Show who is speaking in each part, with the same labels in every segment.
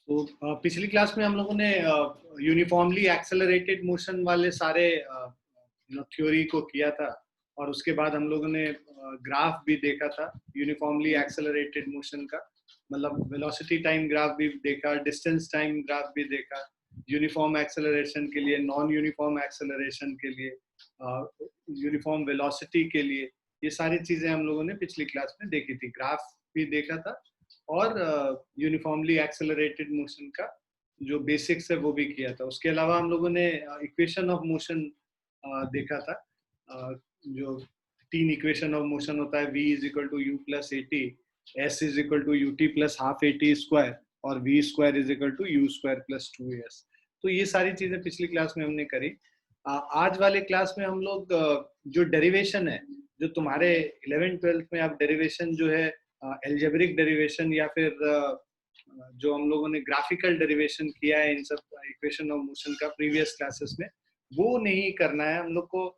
Speaker 1: तो पिछली क्लास में हम लोगों ने यूनिफॉर्मली एक्सेलरेटेड मोशन वाले सारे थ्योरी को किया था, और उसके बाद हम लोगों ने ग्राफ भी देखा था यूनिफॉर्मली एक्सेलरेटेड मोशन का। मतलब वेलोसिटी टाइम ग्राफ भी देखा, डिस्टेंस टाइम ग्राफ भी देखा, यूनिफॉर्म एक्सेलरेशन के लिए, नॉन यूनिफॉर्म एक्सेलरेशन के लिए, यूनिफॉर्म वेलोसिटी के लिए। ये सारी चीजें हम लोगों ने पिछली क्लास में देखी थी, ग्राफ भी देखा था और यूनिफॉर्मली एक्सेलरेटेड मोशन का जो बेसिक्स है वो भी किया था। उसके अलावा हम लोगों ने इक्वेशन ऑफ मोशन देखा था, जो तीन इक्वेशन ऑफ मोशन होता है, v is equal to u plus a t, s is equal to u t plus half a t square, और v square is equal to u square plus 2as। तो ये सारी चीजें पिछली class में हमने करी। आज वाले क्लास में हम लोग जो डेरिवेशन है, जो तुम्हारे 11th-12th में आप डेरिवेशन जो है एल्जेब्रिक डेरिवेशन या फिर जो हम लोगों ने ग्राफिकल डेरिवेशन किया है इन सब इक्वेशन ऑफ मोशन का प्रीवियस क्लासेस में, वो नहीं करना है हम लोग को।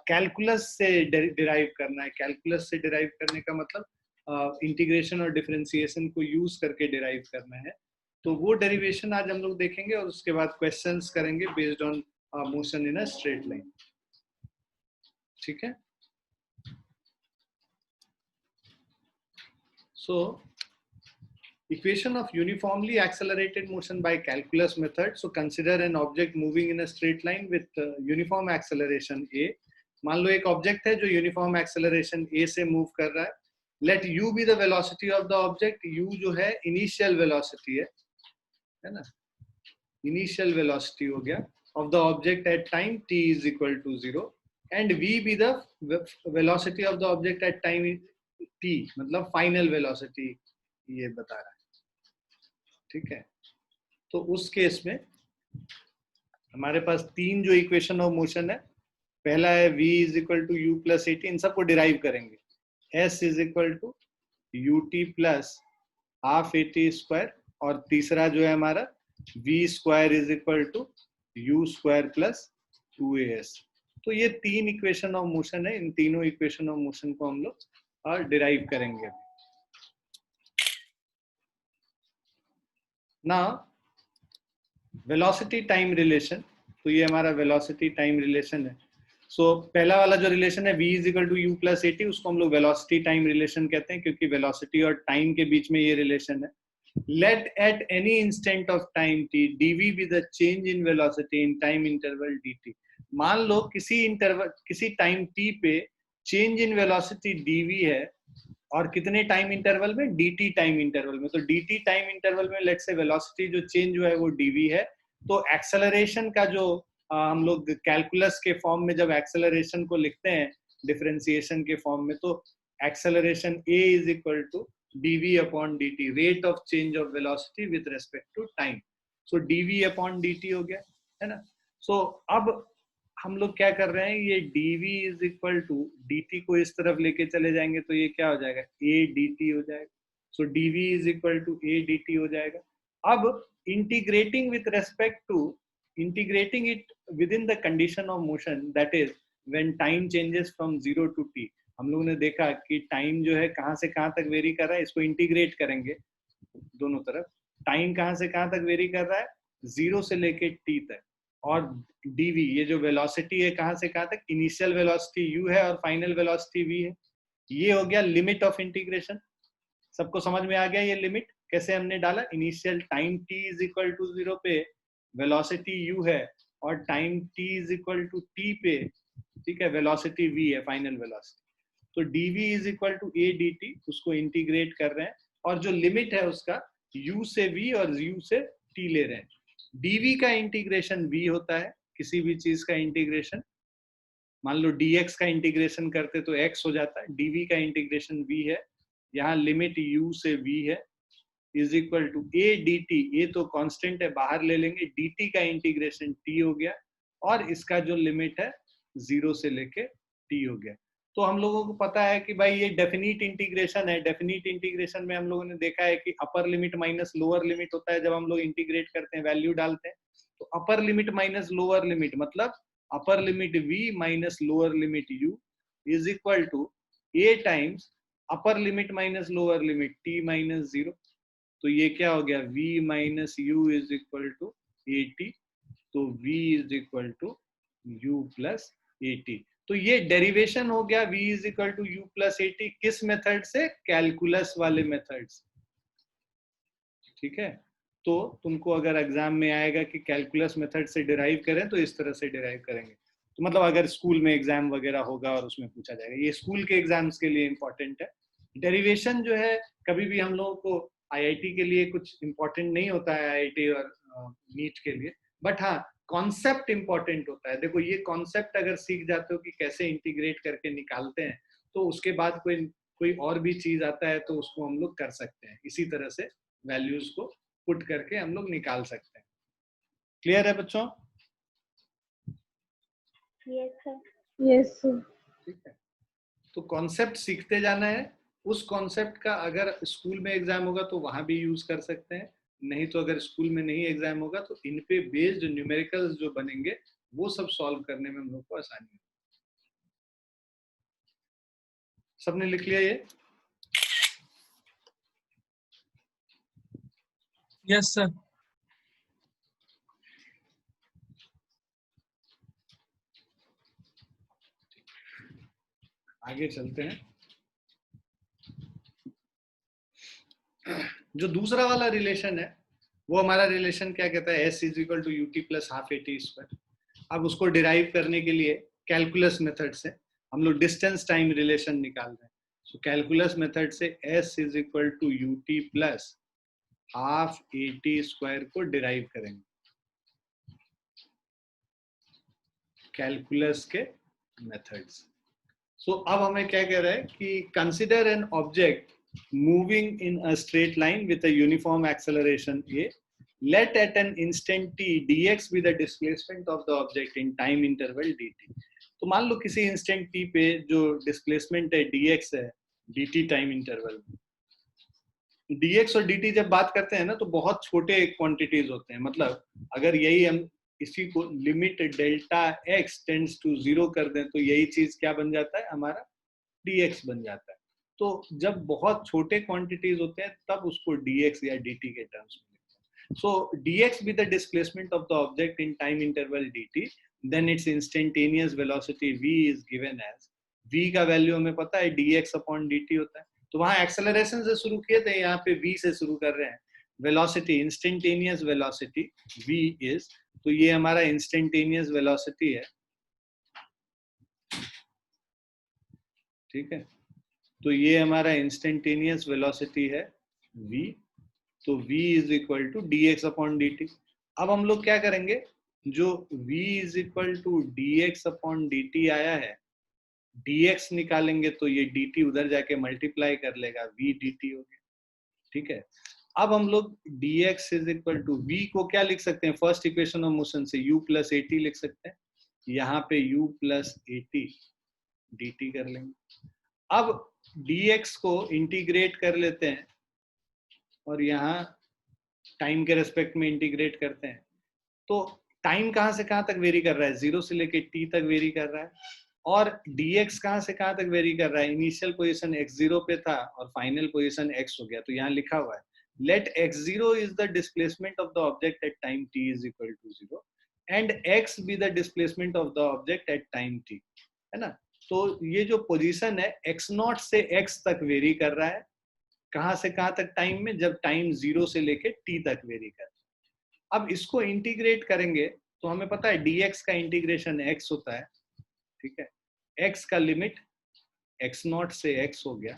Speaker 1: कैलकुलस से डिराइव करना है। कैलकुलस से डिराइव करने का मतलब इंटीग्रेशन और डिफरेंशिएशन को यूज करके डिराइव करना है। तो वो डेरिवेशन आज हम लोग देखेंगे और उसके बाद क्वेश्चंस करेंगे based on motion in a straight line. ठीक है। So, equation of uniformly accelerated motion by calculus method. So consider an object moving in a straight line with uniform acceleration a. मान लो एक ऑब्जेक्ट है जो uniform acceleration a से move कर रहा है। Let u be the velocity of the object. u जो है इनिशियल वेलोसिटी है ना, इनिशियल वेलोसिटी हो गया of the object at time t is equal to 0, and v be the velocity of the object at time t, मतलब final velocity ये बता रहा है। ठीक है। तो उस केस में हमारे पास तीन जो इक्वेशन ऑफ मोशन है, पहला है v is equal to u plus a t, इन सबको डिराइव करेंगे। s is equal to u t plus half a t square, और तीसरा जो है हमारा v square is equal to u square plus 2as। तो ये तीन इक्वेशन ऑफ मोशन है, इन तीनों इक्वेशन ऑफ मोशन को हम लोग डिराइव करेंगे। ना वेलोसिटी टाइम रिलेशन, तो ये हमारा वेलोसिटी टाइम रिलेशन है। सो पहला वाला जो रिलेशन है v is equal to u plus a t, उसको हम लोग वेलोसिटी टाइम रिलेशन कहते हैं, क्योंकि वेलोसिटी और टाइम के बीच में ये रिलेशन है। Let at any instant of time t dv be the change in velocity in time interval dt। मान लो किसी टाइम t पे चेंज इन वेलोसिटी dv है, और कितने टाइम इंटरवल में, dt टाइम इंटरवल में। तो dt टाइम इंटरवल में लेट्स से वेलोसिटी जो चेंज हुआ है वो dv है। तो एक्सेलरेशन का जो हम लोग कैलकुलस के फॉर्म में जब एक्सेलरेशन को लिखते हैं डिफरेंशिएशन के फॉर्म में, तो acceleration a is equal to dv upon dt, rate of change of velocity with respect to time. So dv upon dt हो गया, है ना। सो अब हम लोग क्या कर रहे हैं, ये dv is equal to dt को इस तरफ लेके चले जाएंगे तो ये क्या हो जाएगा, a dt हो जाएगा। So dv is equal to a dt हो जाएगा। अब integrating with respect to, integrating it within the condition of motion, that is when time changes from 0 to t। हम लोगों ने देखा कि टाइम जो है कहां से कहां तक वेरी कर रहा है, इसको इंटीग्रेट करेंगे दोनों तरफ। टाइम कहां से कहां तक वेरी कर रहा है, 0 से लेके t तक। और dv ये जो वेलोसिटी है कहां से कहां तक, इनिशियल वेलोसिटी u है और फाइनल वेलोसिटी v है। ये हो गया लिमिट ऑफ इंटीग्रेशन। सबको समझ में आ गया ये लिमिट कैसे हमने डाला। Initial time t is equal to 0 पे वेलोसिटी u है, और time t is equal to t पे, ठीक है, वेलोसिटी v है, फाइनल वेलोसिटी। तो dv is equal to a dt, उसको इंटीग्रेट कर रहे हैं, और जो लिमिट है उसका u से v और u से t ले रहे हैं। dv का इंटीग्रेशन v होता है, किसी भी चीज का इंटीग्रेशन। मान लो dx का इंटीग्रेशन करते तो x हो जाता है, dv का इंटीग्रेशन v है, यहाँ लिमिट u से v है, is equal to a dt, ये तो कांस्टेंट है बाहर ले लेंगे, dt का इंटीग्रेशन t हो गया, और इसका जो लिमिट है 0 से लेके t हो गया। तो हम लोगों को पता है कि भाई ये डेफिनिट इंटीग्रेशन है। डेफिनिट इंटीग्रेशन में हम लोगों ने देखा है कि अपर लिमिट माइनस लोअर लिमिट होता है, जब हम लोग इंटीग्रेट करते हैं वैल्यू डालते हैं। तो upper limit minus lower limit मतलब upper limit v minus lower limit u is equal to a times upper limit minus lower limit t minus 0। तो ये क्या हो गया, v minus u is equal to a t, तो v is equal to u plus a t. तो ये derivation हो गया v is equal to u plus a t, किस मेथड से, कैलकुलस वाले मेथड से। ठीक है, तो तुमको अगर एग्जाम में आएगा कि कैलकुलस मेथड से डिराइव करें तो इस तरह से डिराइव करेंगे। तो मतलब अगर स्कूल में एग्जाम वगैरह होगा और उसमें पूछा जाएगा, ये स्कूल के एग्जाम्स के लिए इंपॉर्टेंट है। डेरिवेशन जो है कभी भी हम लोगों को आईआईटी के लिए कुछ इंपॉर्टेंट नहीं होता है, आईआईटी और नीट के लिए, बट हाँ कॉन्सेप्ट इंपॉर्टेंट होता है। देखो ये कॉन्सेप्ट अगर सीख जाते हो कि कैसे इंटीग्रेट करके निकालते हैं, तो उसके बाद कोई कोई और भी चीज आता है तो उसको हम लोग कर सकते हैं, इसी तरह से वैल्यूज को पुट करके हम लोग निकाल सकते हैं। क्लियर है बच्चों?
Speaker 2: Yes sir.
Speaker 1: ठीक है, तो कॉन्सेप्ट सीखते जाना है। उस कॉन्सेप्ट का अगर स्कूल में एग्जाम होगा तो वहां भी यूज कर सकते हैं, नहीं तो अगर स्कूल में नहीं एग्जाम होगा तो इन पे बेस्ड न्यूमेरिकल्स जो बनेंगे वो सब सॉल्व करने में हम लोग को आसानी होगी। सबने लिख लिया ये?
Speaker 3: Yes sir.
Speaker 1: आगे चलते हैं। जो दूसरा वाला रिलेशन है वो हमारा रिलेशन क्या कहता है, s is equal to u t plus half a t square. अब उसको डिराइव करने के लिए कैलकुलस मेथड से हम लोग डिस्टेंस टाइम रिलेशन निकाल रहे हैं। सो कैलकुलस मेथड से s is equal to u t plus half a t square को डिराइव करेंगे कैलकुलस के मेथड्स। सो अब हमें क्या कह रहा है कि consider an object moving in a straight line with a uniform acceleration a, let at an instant t dx be the displacement of the object in time interval dt। तो मान लो किसी इंस्टेंट t पे जो displacement है dx है dt time interval में। dx और dt जब बात करते हैं ना तो बहुत छोटे क्वांटिटीज होते हैं, मतलब अगर यही हम इसी को limit delta x tends to 0 कर दें तो यही चीज क्या बन जाता है, हमारा dx बन जाता है। तो जब बहुत छोटे क्वांटिटीज होते हैं तब उसको dx या dt के टर्म्स में लिखते हैं। सो dx be the displacement of the object in time interval dt, then its instantaneous velocity v is given as, v का वैल्यू हमें पता है dx upon dt होता है। तो वहां एक्सेलरेशन से शुरू किए थे, यहाँ पे v से शुरू कर रहे हैं। Velocity, instantaneous velocity v is, तो ये हमारा इंस्टेंटेनियस वेलोसिटी है। ठीक है, तो ये हमारा इंस्टेंटेनियस वेलोसिटी है v, तो v is equal to d x upon d t. अब हम लोग क्या करेंगे, जो v is equal to d x upon d t आया है, dx निकालेंगे तो ये dt उधर जाके मल्टीप्लाई कर लेगा, v dt हो गया। ठीक है, अब हम लोग dx is equal to v को क्या लिख सकते हैं, फर्स्ट इक्वेशन ऑफ मोशन से u प्लस ए टी लिख सकते हैं, यहाँ पे u plus a t dt कर लेंगे। अब dx को इंटीग्रेट कर लेते हैं और यहाँ टाइम के रेस्पेक्ट में इंटीग्रेट करते हैं, तो टाइम कहाँ से कहाँ तक वेरी कर रहा है, 0 से लेके t तक वेरी कर रहा है, और dx कहाँ से कहाँ तक वेरी कर रहा है, इनिशियल पोजीशन x0 पे था और फाइनल पोजीशन x हो गया। तो यहाँ लिखा हुआ है let x0 is the displacement of the object at time t is equal to 0 and x be the displacement of the object at time t, है ना। तो ये जो पोजीशन है x0 से x तक वेरी कर रहा है, कहां से कहां तक टाइम में, जब टाइम 0 से लेके t तक वेरी कर रहा है। अब इसको इंटीग्रेट करेंगे तो हमें पता है dx का इंटीग्रेशन x होता है। ठीक है, x का लिमिट x0 से x हो गया,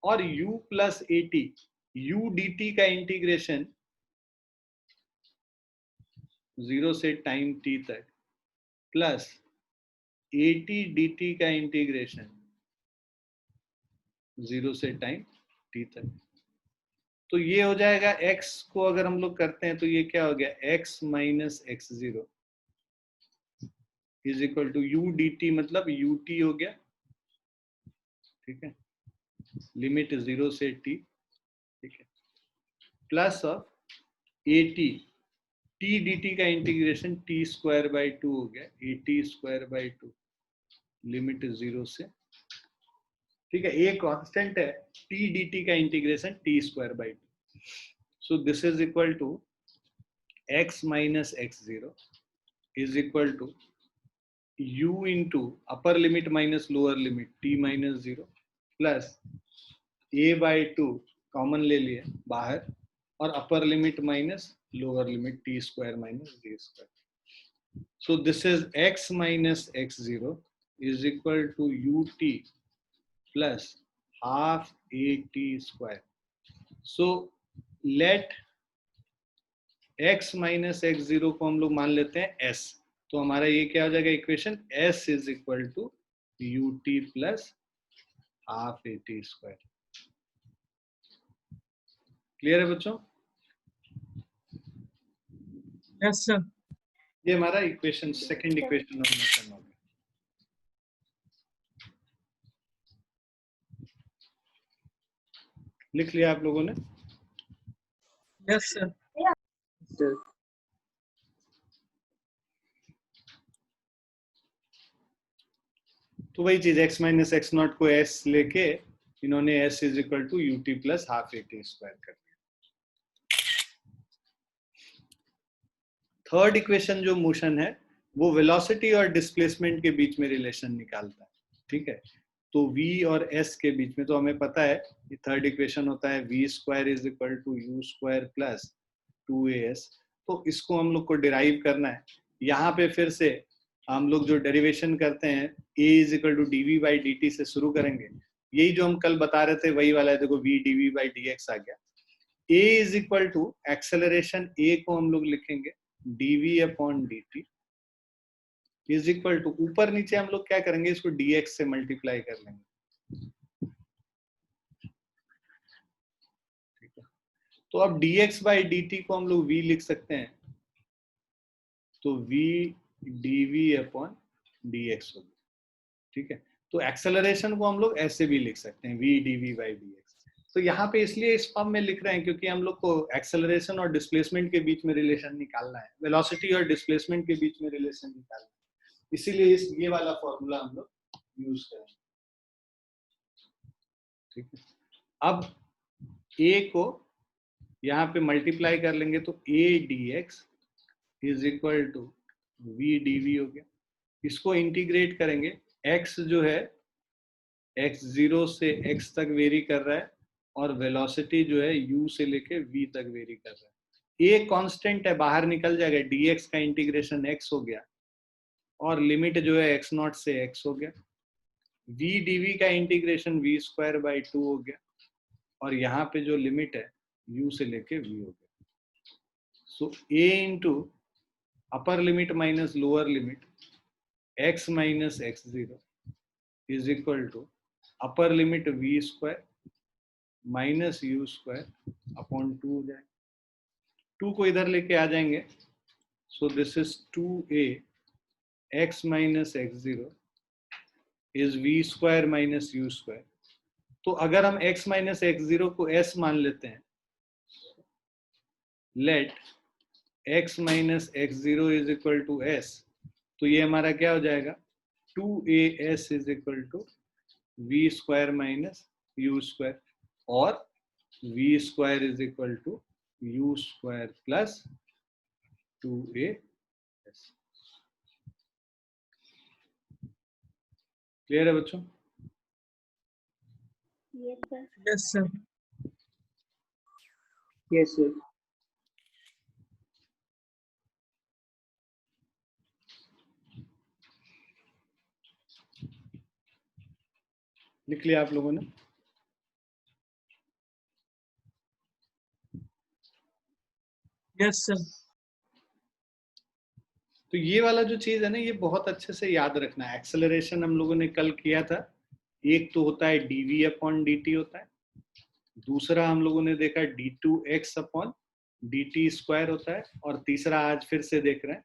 Speaker 1: और u plus a T, u dt का इंटीग्रेशन 0 से टाइम t तक प्लस ए टी dt का इंटीग्रेशन 0 से टाइम t तक। तो ये हो जाएगा x को अगर हम लोग करते हैं तो ये क्या हो गया, x minus x zero is equal to u dt, मतलब ut हो गया। ठीक है, लिमिट 0 से t, ठीक है, plus of a t, t d t का integration t square by two हो गया, a t square by two, limit 0 से, ठीक है, ए कांस्टेंट है, टी डी टी का integration t square by two. So this is equal to x minus x0 is equal to u into upper limit minus lower limit t minus 0 plus a by 2 common ले लिए बाहर और अपर limit minus lower limit T square minus D square. So this is x minus x0 is equal to ut plus half at square. So let x minus x0 को हम लोग मान लेते हैं s. तो हमारा ये क्या हो जाएगा इक्वेशन, s is equal to ut plus half at square. Clear है बच्चों?
Speaker 3: Yes sir.
Speaker 1: ये हमारा equation, second equation of motion हो गया. लिख लिया आप लोगों ने?
Speaker 3: Yes sir.
Speaker 1: तो वही चीज x माइनस एक्स नॉट को s लेके इन्होंने s is equal to ut plus half at square कर दिया. थर्ड इक्वेशन जो मोशन है वो वेलोसिटी और डिस्प्लेसमेंट के बीच में रिलेशन निकालता है. ठीक है, तो v और s के बीच में तो हमें पता है ये थर्ड इक्वेशन होता है v square is equal to u square plus 2as. तो इसको हम लोग को डिराइव करना है. यहाँ पे फिर से हम लोग जो डेरिवेशन करते हैं a is equal to d v by d t से शुरू करेंगे. यही जो हम कल बता रहे थे वही वाला है. देखो v d v by d x आ गया. a is equal to acceleration a को हम लोग लिखेंगे dv upon dt is equal to, ऊपर नीचे हम लोग क्या करेंगे, इसको dx से मल्टीप्लाई कर लेंगे. ठीक है, तो अब dx बाई dt को हम लोग v लिख सकते हैं. तो v dv अपॉन dx होगी. ठीक है, तो एक्सेलरेशन को हम लोग ऐसे भी लिख सकते हैं v dv बाई dx. तो यहाँ पे इसलिए इस फॉर्म में लिख रहे हैं क्योंकि हम लोग को एक्सेलरेशन और डिस्प्लेसमेंट के बीच में रिलेशन निकालना है, वेलोसिटी और डिस्प्लेसमेंट के बीच में रिलेशन निकालना है. इसीलिए इस ये वाला फॉर्मूला हम लोग यूज करेंगे. ठीक है, अब a को यहाँ पे मल्टीप्लाई कर लेंगे तो a dx is equal to v dv हो गया. इसको इंटीग्रेट करेंगे, x जो है x0 से x तक वेरी कर रहा है और वेलोसिटी जो है u से लेके v तक वेरी कर रहा है. a कांस्टेंट है, बाहर निकल जाएगा, dx का इंटीग्रेशन x हो गया और लिमिट जो है x नॉट से x हो गया. v dv का इंटीग्रेशन v स्क्वायर बाई 2 हो गया और यहाँ पे जो लिमिट है u से लेके v हो गया. So a into upper limit minus lower limit x minus x0 is equal to upper limit v square minus u square upon 2 हो जाए. 2 को इधर लेके आ जाएंगे. So this is 2a x minus x0 is v square minus u square. तो अगर हम x माइनस x0 को s मान लेते हैं, let x minus x0 is equal to s, तो ये हमारा क्या हो जाएगा, 2as is equal to v square minus u square और v square is equal to u square plus 2as. Clear है बच्चों?
Speaker 2: Yes, sir.
Speaker 3: Yes sir.
Speaker 4: Yes, sir.
Speaker 1: लिख लिया आप लोगों ने?
Speaker 3: Yes sir.
Speaker 1: तो ये वाला जो चीज है ना, ये बहुत अच्छे से याद रखना है. एक्सेलरेशन हम लोगों ने कल किया था. एक तो होता है dv अपॉन dt होता है, दूसरा हम लोगों ने देखा d2x अपॉन dt स्क्वायर होता है और तीसरा आज फिर से देख रहे हैं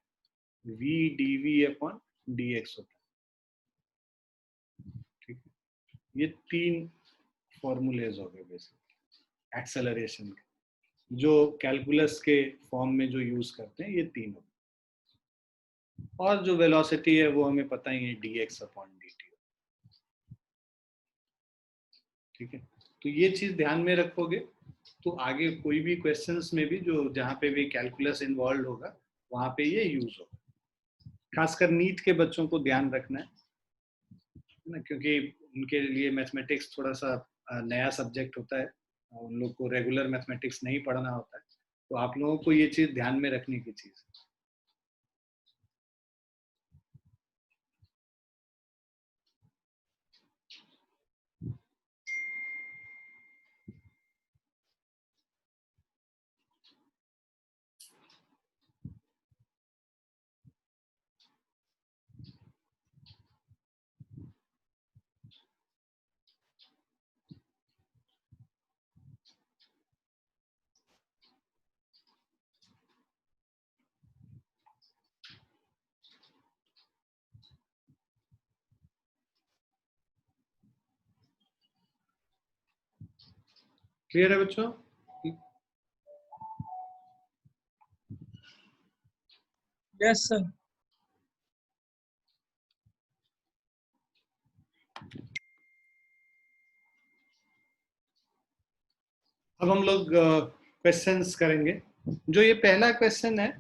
Speaker 1: v dv अपॉन dx होता है. ठीक है, ये 3 फॉर्मूलेज हो गए बेसिक एक्सेलरेशन के, जो कैलकुलस के फॉर्म में जो यूज करते हैं. ये 3 हो. और जो वेलोसिटी है वो हमें पता ही है, dx अपॉन dt. ठीक है, तो ये चीज ध्यान में रखोगे तो आगे कोई भी क्वेश्चंस में भी जो जहाँ पे भी कैलकुलस इन्वॉल्व होगा वहां पे ये यूज होगा। खासकर नीट के बच्चों को ध्यान रखना है ना, क्योंकि उनके लिए मैथमेटिक्स थोड़ा सा नया सब्जेक्ट होता है, उन लोग को रेगुलर मैथमेटिक्स नहीं पढ़ना होता है, तो आप लोगों को ये चीज ध्यान में रखने की चीज है। क्लियर है बच्चों?
Speaker 3: Yes, sir.
Speaker 1: अब हम लोग क्वेश्चंस करेंगे। जो ये पहला क्वेश्चन है,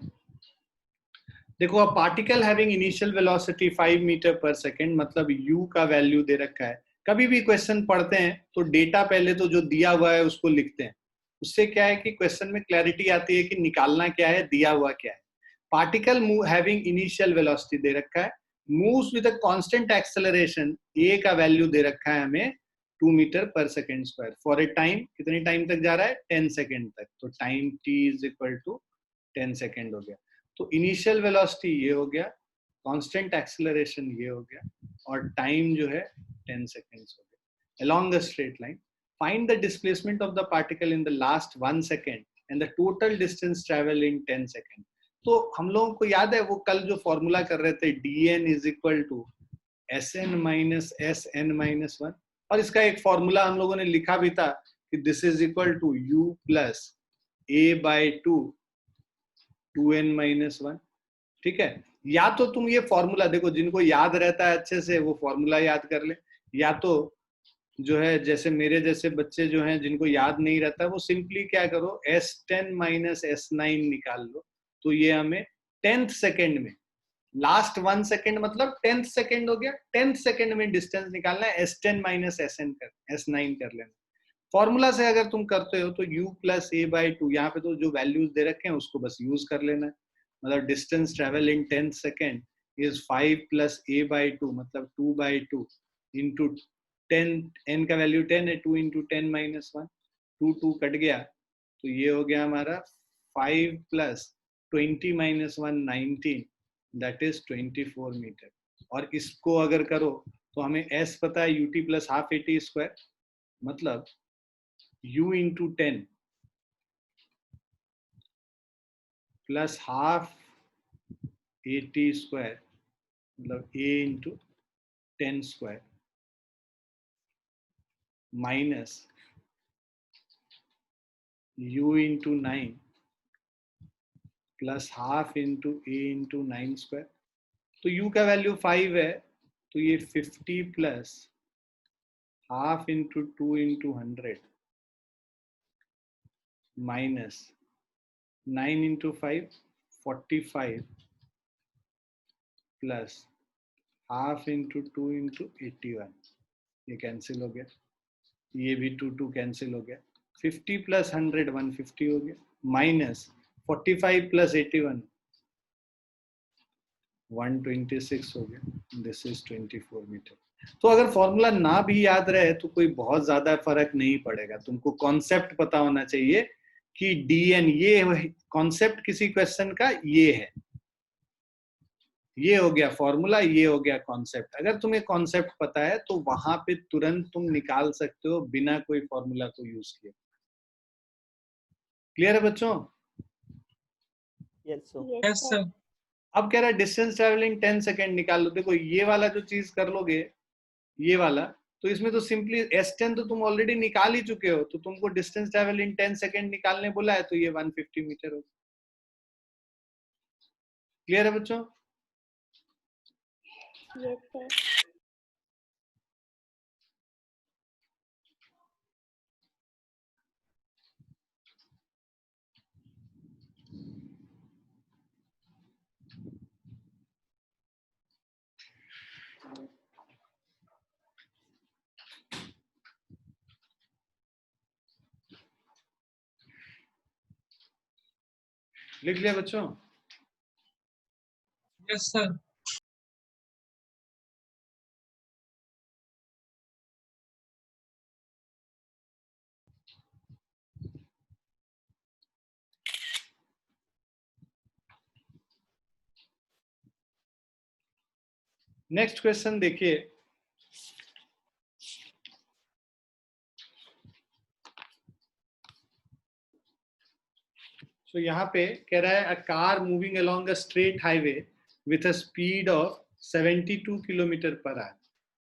Speaker 1: देखो, a particle having initial velocity 5 metre per second, मतलब u का वैल्यू दे रखा है। कभी भी क्वेश्चन पढ़ते हैं तो डेटा पहले तो जो दिया हुआ है उसको लिखते हैं, उससे क्या है कि क्वेश्चन में क्लैरिटी आती है कि निकालना क्या है, दिया हुआ क्या है। पार्टिकल हैविंग इनिशियल वेलोसिटी दे रखा है, moves with a constant acceleration, a का वैल्यू दे रखा है हमें 2 metre per second square, for a time, कितनी टाइम तक जा रहा है, 10 सेकेंड तक। तो time t is equal to 10 second हो गया। तो इनिशियल वेलोसिटी ये हो गया, कांस्टेंट एक्सेलरेशन ये हो गया, और टाइम जो है 10 सेकेंड्स हो गया along the straight line. Find the displacement of the particle in the last 1 second and the total distance travel in 10 seconds. तो हम लोगों को याद है वो कल जो फॉर्मूला कर रहे थे, dn is equal to Sn minus Sn minus 1, और इसका एक फॉर्मूला हम लोगों ने लिखा भी था कि this is equal to u plus a by 2n minus 1। ठीक है, या तो तुम ये फॉर्मूला देखो, जिनको याद रहता है अच्छे से वो फॉर्मूला याद कर ले, या तो जो है जैसे मेरे जैसे बच्चे जो हैं जिनको याद नहीं रहता, वो सिंपली क्या करो, S10 माइनस S9 निकाल लो। तो ये हमें 10th सेकेंड में, लास्ट 1 सेकेंड मतलब 10th सेकेंड हो गया, 10th सेकेंड में डिस्टेंस निकालना है, S10 माइनस S9 कर लेना। फॉर्मूला से अगर तुम करते हो तो u प्लस a बाई 2, यहाँ पे तो जो वैल्यूज दे रखे हैं उसको बस यूज कर लेना है। मतलब distance travel in 10th second is 5 plus a by 2, मतलब 2 बाई 2 इंटू 10, n का वैल्यू 10 है, 2 इंटू 10 माइनस 1, 2 कट गया, तो ये हो गया हमारा 5 plus 20 minus 1 19, that is 24 metre. और इसको अगर करो तो हमें s पता है, ut plus half at square, मतलब u into 10 plus half at square, मतलब a into 10 square, minus u into 9 plus half into a into 9 square. तो u का वैल्यू 5 है, तो ये 50 plus half into 2 into 100 minus 9 into 5 45 plus half into 2 into 81, ये cancel हो गया, ये भी 2 कैंसिल हो गया, 50 प्लस 100 150 हो गया, माइनस 45 प्लस 81 126 हो गया, दिस इज 24 मीटर। तो अगर फॉर्मूला ना भी याद रहे तो कोई बहुत ज्यादा फर्क नहीं पड़ेगा, तुमको कॉन्सेप्ट पता होना चाहिए कि dn, ये कॉन्सेप्ट किसी क्वेश्चन का ये है, ये हो गया फॉर्मूला, ये हो गया कॉन्सेप्ट। अगर तुम्हें कॉन्सेप्ट पता है तो वहां पे तुरंत तुम निकाल सकते हो बिना कोई फॉर्मूला को यूज किए। क्लियर है बच्चों?
Speaker 2: Yes,
Speaker 3: Yes,
Speaker 2: sir.
Speaker 3: sir.
Speaker 1: अब कह रहा है डिस्टेंस ट्रेवलिंग 10 सेकेंड निकाल लो। देखो ये वाला जो चीज कर लोगे, ये वाला, तो इसमें तो सिंपली S10 तो तुम ऑलरेडी निकाल ही चुके हो, तो तुमको डिस्टेंस ट्रेवल इन 10 सेकेंड निकालने बोला है, तो ये 150 मीटर हो। क्लियर है बच्चों?
Speaker 2: Yes, sir.
Speaker 1: लिख लिया बच्चों?
Speaker 3: Yes, sir.
Speaker 1: नेक्स्ट क्वेश्चन देखिए। तो यहाँ पे कह रहा है a car moving along a straight highway with a speed of 72 kilometre per our.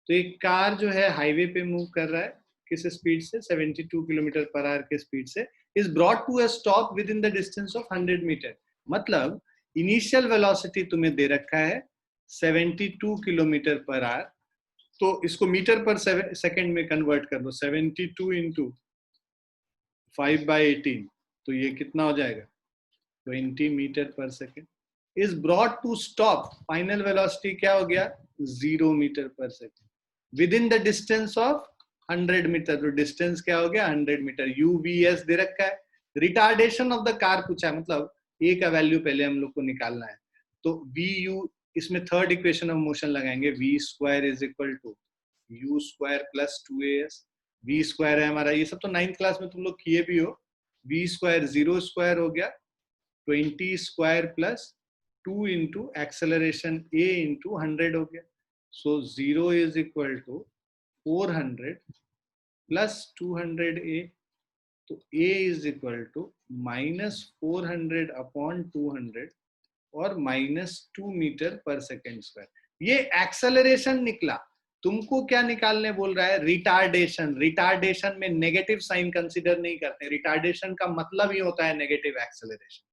Speaker 1: तो एक कार जो है हाईवे पे मूव कर रहा है, किस स्पीड से? 72 किलोमीटर पर आवर के स्पीड से। Is brought to a stop within the distance of 100 metre. मतलब इनिशियल वेलोसिटी तुम्हें दे रखा है 72 किलोमीटर पर आवर, तो इसको मीटर पर सेकंड में कन्वर्ट कर लो। 72 इंटू 5/18, तो ये कितना हो जाएगा? 20 metre per second. Is brought to stop, final velocity क्या हो गया? 0 metre per second within the distance of 100 metre. तो डिस्टेंस क्या हो गया? 100 मीटर। UVS दे रखा है। रिटार्डेशन ऑफ द कार पूछा है, मतलब ए का वैल्यू पहले हम लोग को निकालना है। तो VU, इसमें थर्ड इक्वेशन ऑफ मोशन लगाएंगे। V square is equal to U square plus 2AS। V square है हमारा, ये सब तो 9th क्लास में तुम लोग किए भी हो। V स्क्वायर 0 स्क्वायर हो गया 20 square plus 2 into acceleration A into 100 हो गया। सो 0 इज इक्वल टू 400 प्लस 200A। तो A is equal to -400 upon 200 और -2 मीटर पर सेकेंड स्क्वायर। ये एक्सेलरेशन निकला। तुमको क्या निकालने बोल रहा है? रिटार्डेशन। रिटार्डेशन में नेगेटिव साइन कंसीडर नहीं करते। रिटार्डेशन का मतलब ही होता है नेगेटिव एक्सेलरेशन।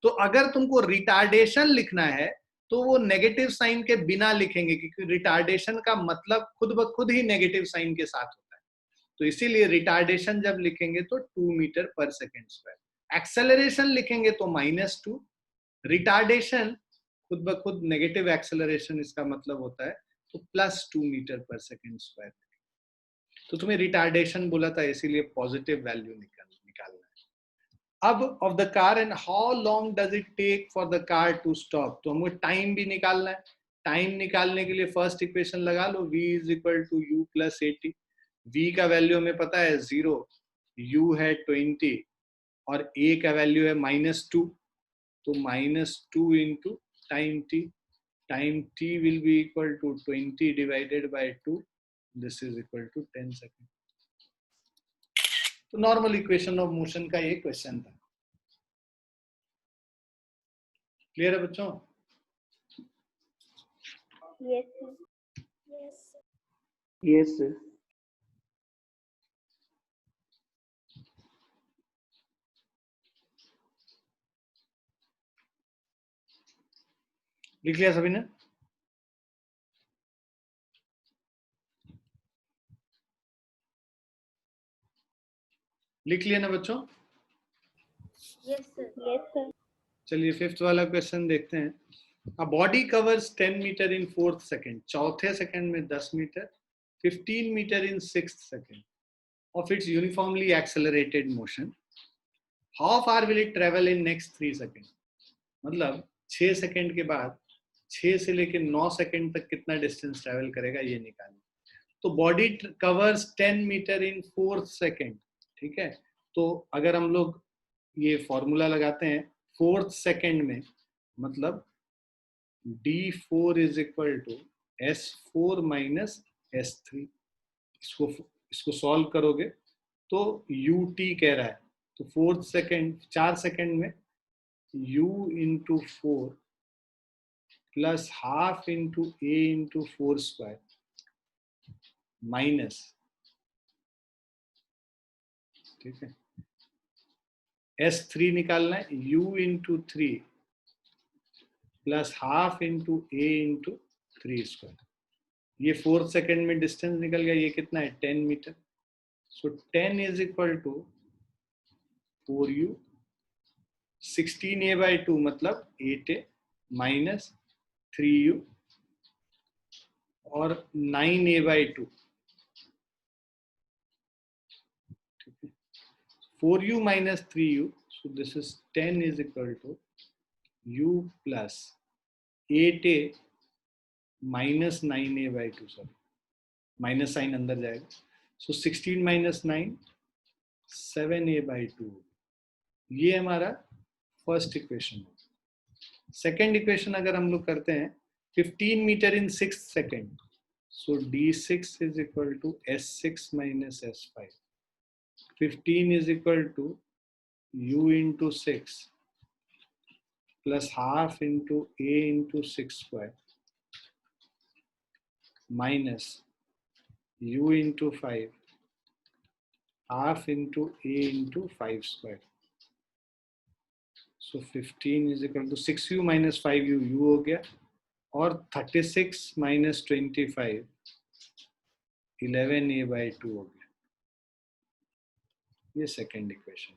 Speaker 1: तो अगर तुमको रिटार्डेशन लिखना है तो वो नेगेटिव साइन के बिना लिखेंगे, क्योंकि रिटार्डेशन का मतलब खुद ब खुद ही नेगेटिव साइन के साथ होता है। तो इसीलिए रिटार्डेशन जब लिखेंगे तो 2 metre per second square. Acceleration लिखेंगे तो -2। रिटार्डेशन खुद ब खुद नेगेटिव एक्सेलरेशन इसका मतलब होता है, तो +2 मीटर पर सेकेंड स्क्वायर। तो तुम्हें रिटार्डेशन बोला था, इसीलिए पॉजिटिव वैल्यू निकालना है। अब of the car and how long does it take for the car to stop. तो हमको टाइम भी निकालना है। टाइम निकालने के लिए फर्स्ट इक्वेशन लगा लो, v is equal to U plus 80। v का वैल्यू हमें पता है 0, U है 20 और a का वैल्यू है -2। तो -2 into time t। Time t will be equal to 20 divided by 2। This is equal to 10 second. तो नॉर्मल इक्वेशन ऑफ मोशन का ये क्वेश्चन था। क्लियर है बच्चों?
Speaker 2: Yes, sir. Yes, sir.
Speaker 4: Yes, sir.
Speaker 1: लिख लिया सभी ने? लिख लिया ना बच्चों?
Speaker 2: Yes, sir. Yes, sir.
Speaker 1: चलिए फिफ्थ वाला क्वेश्चन देखते हैं। A body covers 10 metre in 4th second. चौथे सेकेंड में 10 metre, 15 metre in 6th second of its uniformly accelerated motion. How far will it travel in next 3 second? मतलब 6 second के बाद 6 से लेकर 9 सेकेंड तक कितना डिस्टेंस ट्रेवल करेगा, ये निकालना। तो body covers 10 metre in 4th second, ठीक है। तो अगर हम लोग ये फॉर्मूला लगाते हैं 4th सेकेंड में, मतलब D4 is equal to S4 minus S3। इसको सॉल्व करोगे तो UT कह रहा है, तो 4th सेकेंड 4 सेकेंड में U into 4 plus half into A into 4 square minus, ठीक है, S3 निकालना है, U into 3 plus half into A into 3 square. ये 4th सेकेंड में डिस्टेंस निकल गया, ये कितना है? 10 मीटर। So 10 is equal to 4U। 16A/2 मतलब 8A माइनस 3U और 9A/2, 4U minus 3U, so this is 10 is equal to u plus 8a minus 9a by 2, sorry minus sign अंदर जाएगा, सो 16 minus 9 7a by 2, ये हमारा first equation है। Second equation अगर हम लोग करते हैं 15 metre in 6 second, so d6 is equal to s6 minus s5, 15 is equal to u into 6 plus half into a into 6 square minus u into 5 half into a into 5 square, so 15 is equal to 6u minus 5u, u हो गया, और 36 minus 25 11a by 2 हो गया, ये second equation.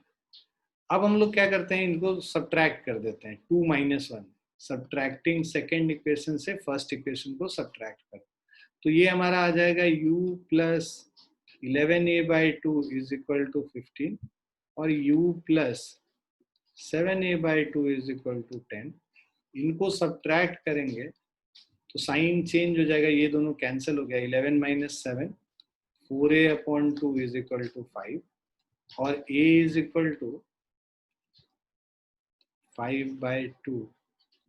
Speaker 1: अब हम लोग क्या करते हैं, इनको सब्ट्रैक्ट कर देते हैं, 2 minus 1, सब्ट्रैक्टिंग सेकेंड इक्वेशन से फर्स्ट इक्वेशन को सब्ट्रैक्ट कर, तो ये हमारा आ जाएगा u plus 11a by 2 is equal to 15 और u plus 7a by 2 is equal to 10। इनको सब्ट्रैक्ट करेंगे तो साइन चेंज हो जाएगा, ये दोनों कैंसिल हो गया, 11 minus 7 4a upon 2 is equal to 5 और a is equal to 5 by 2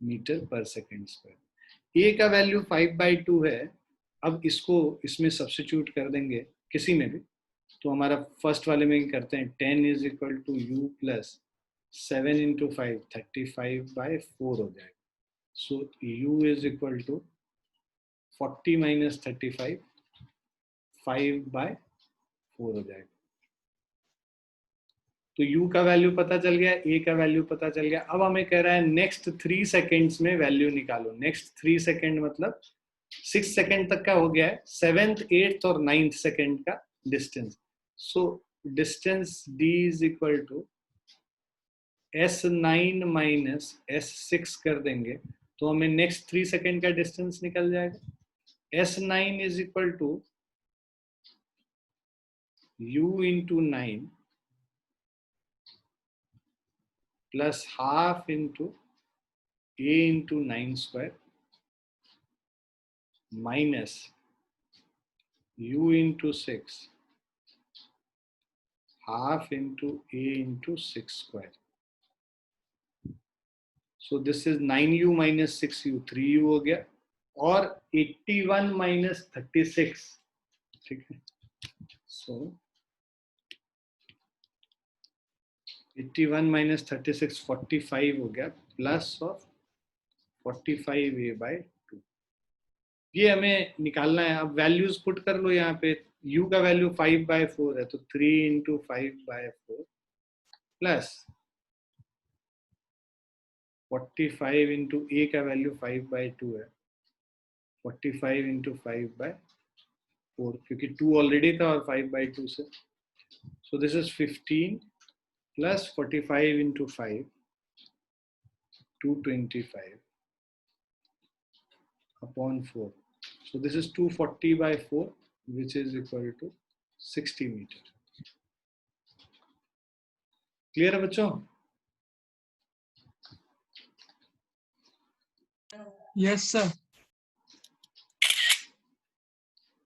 Speaker 1: metre per second square. a का वैल्यू 5 by 2 है, अब इसको इसमें सब्स्टिट्यूट कर देंगे किसी में भी, तो हमारा फर्स्ट वाले में करते हैं 10 is equal to u plus 7 into 5 35 by 4 हो जाएगा, so u is equal to 40 minus 35 5 by 4 हो जाएगा। तो u का वैल्यू पता चल गया, a का वैल्यू पता चल गया। अब हमें कह रहा है नेक्स्ट 3 सेकेंड्स में वैल्यू निकालो। नेक्स्ट 3 सेकेंड मतलब 6 सेकेंड तक का हो गया है, 7th 8th और 9th सेकेंड का distance. So distance d is equal to S9 minus S6 कर देंगे तो हमें नेक्स्ट 3 सेकेंड का डिस्टेंस निकल जाएगा। S9 is equal to u into 9 plus half into a into 9 square minus u into 6 half into a into 6 square. So this is 9u minus 6u, 3u हो गया, और 81 minus 36, ठीक है, so 81 minus 36 45 हो गया, plus of 45a by 2, ये हमें निकालना है। अब वैल्यूज पुट कर लो यहाँ पे, u का वैल्यू 5 by 4 है तो 3 into 5 by 4 plus 45 into a का वैल्यू 5 by 2 है, 45 into 5 by 4 क्योंकि 2 ऑलरेडी था और 5 by 2 से, so this is 15 plus 45 into 5 225 upon 4, so this is 240 by 4 which is equal to 60 meter। Clear है बच्चों?
Speaker 3: Yes, sir.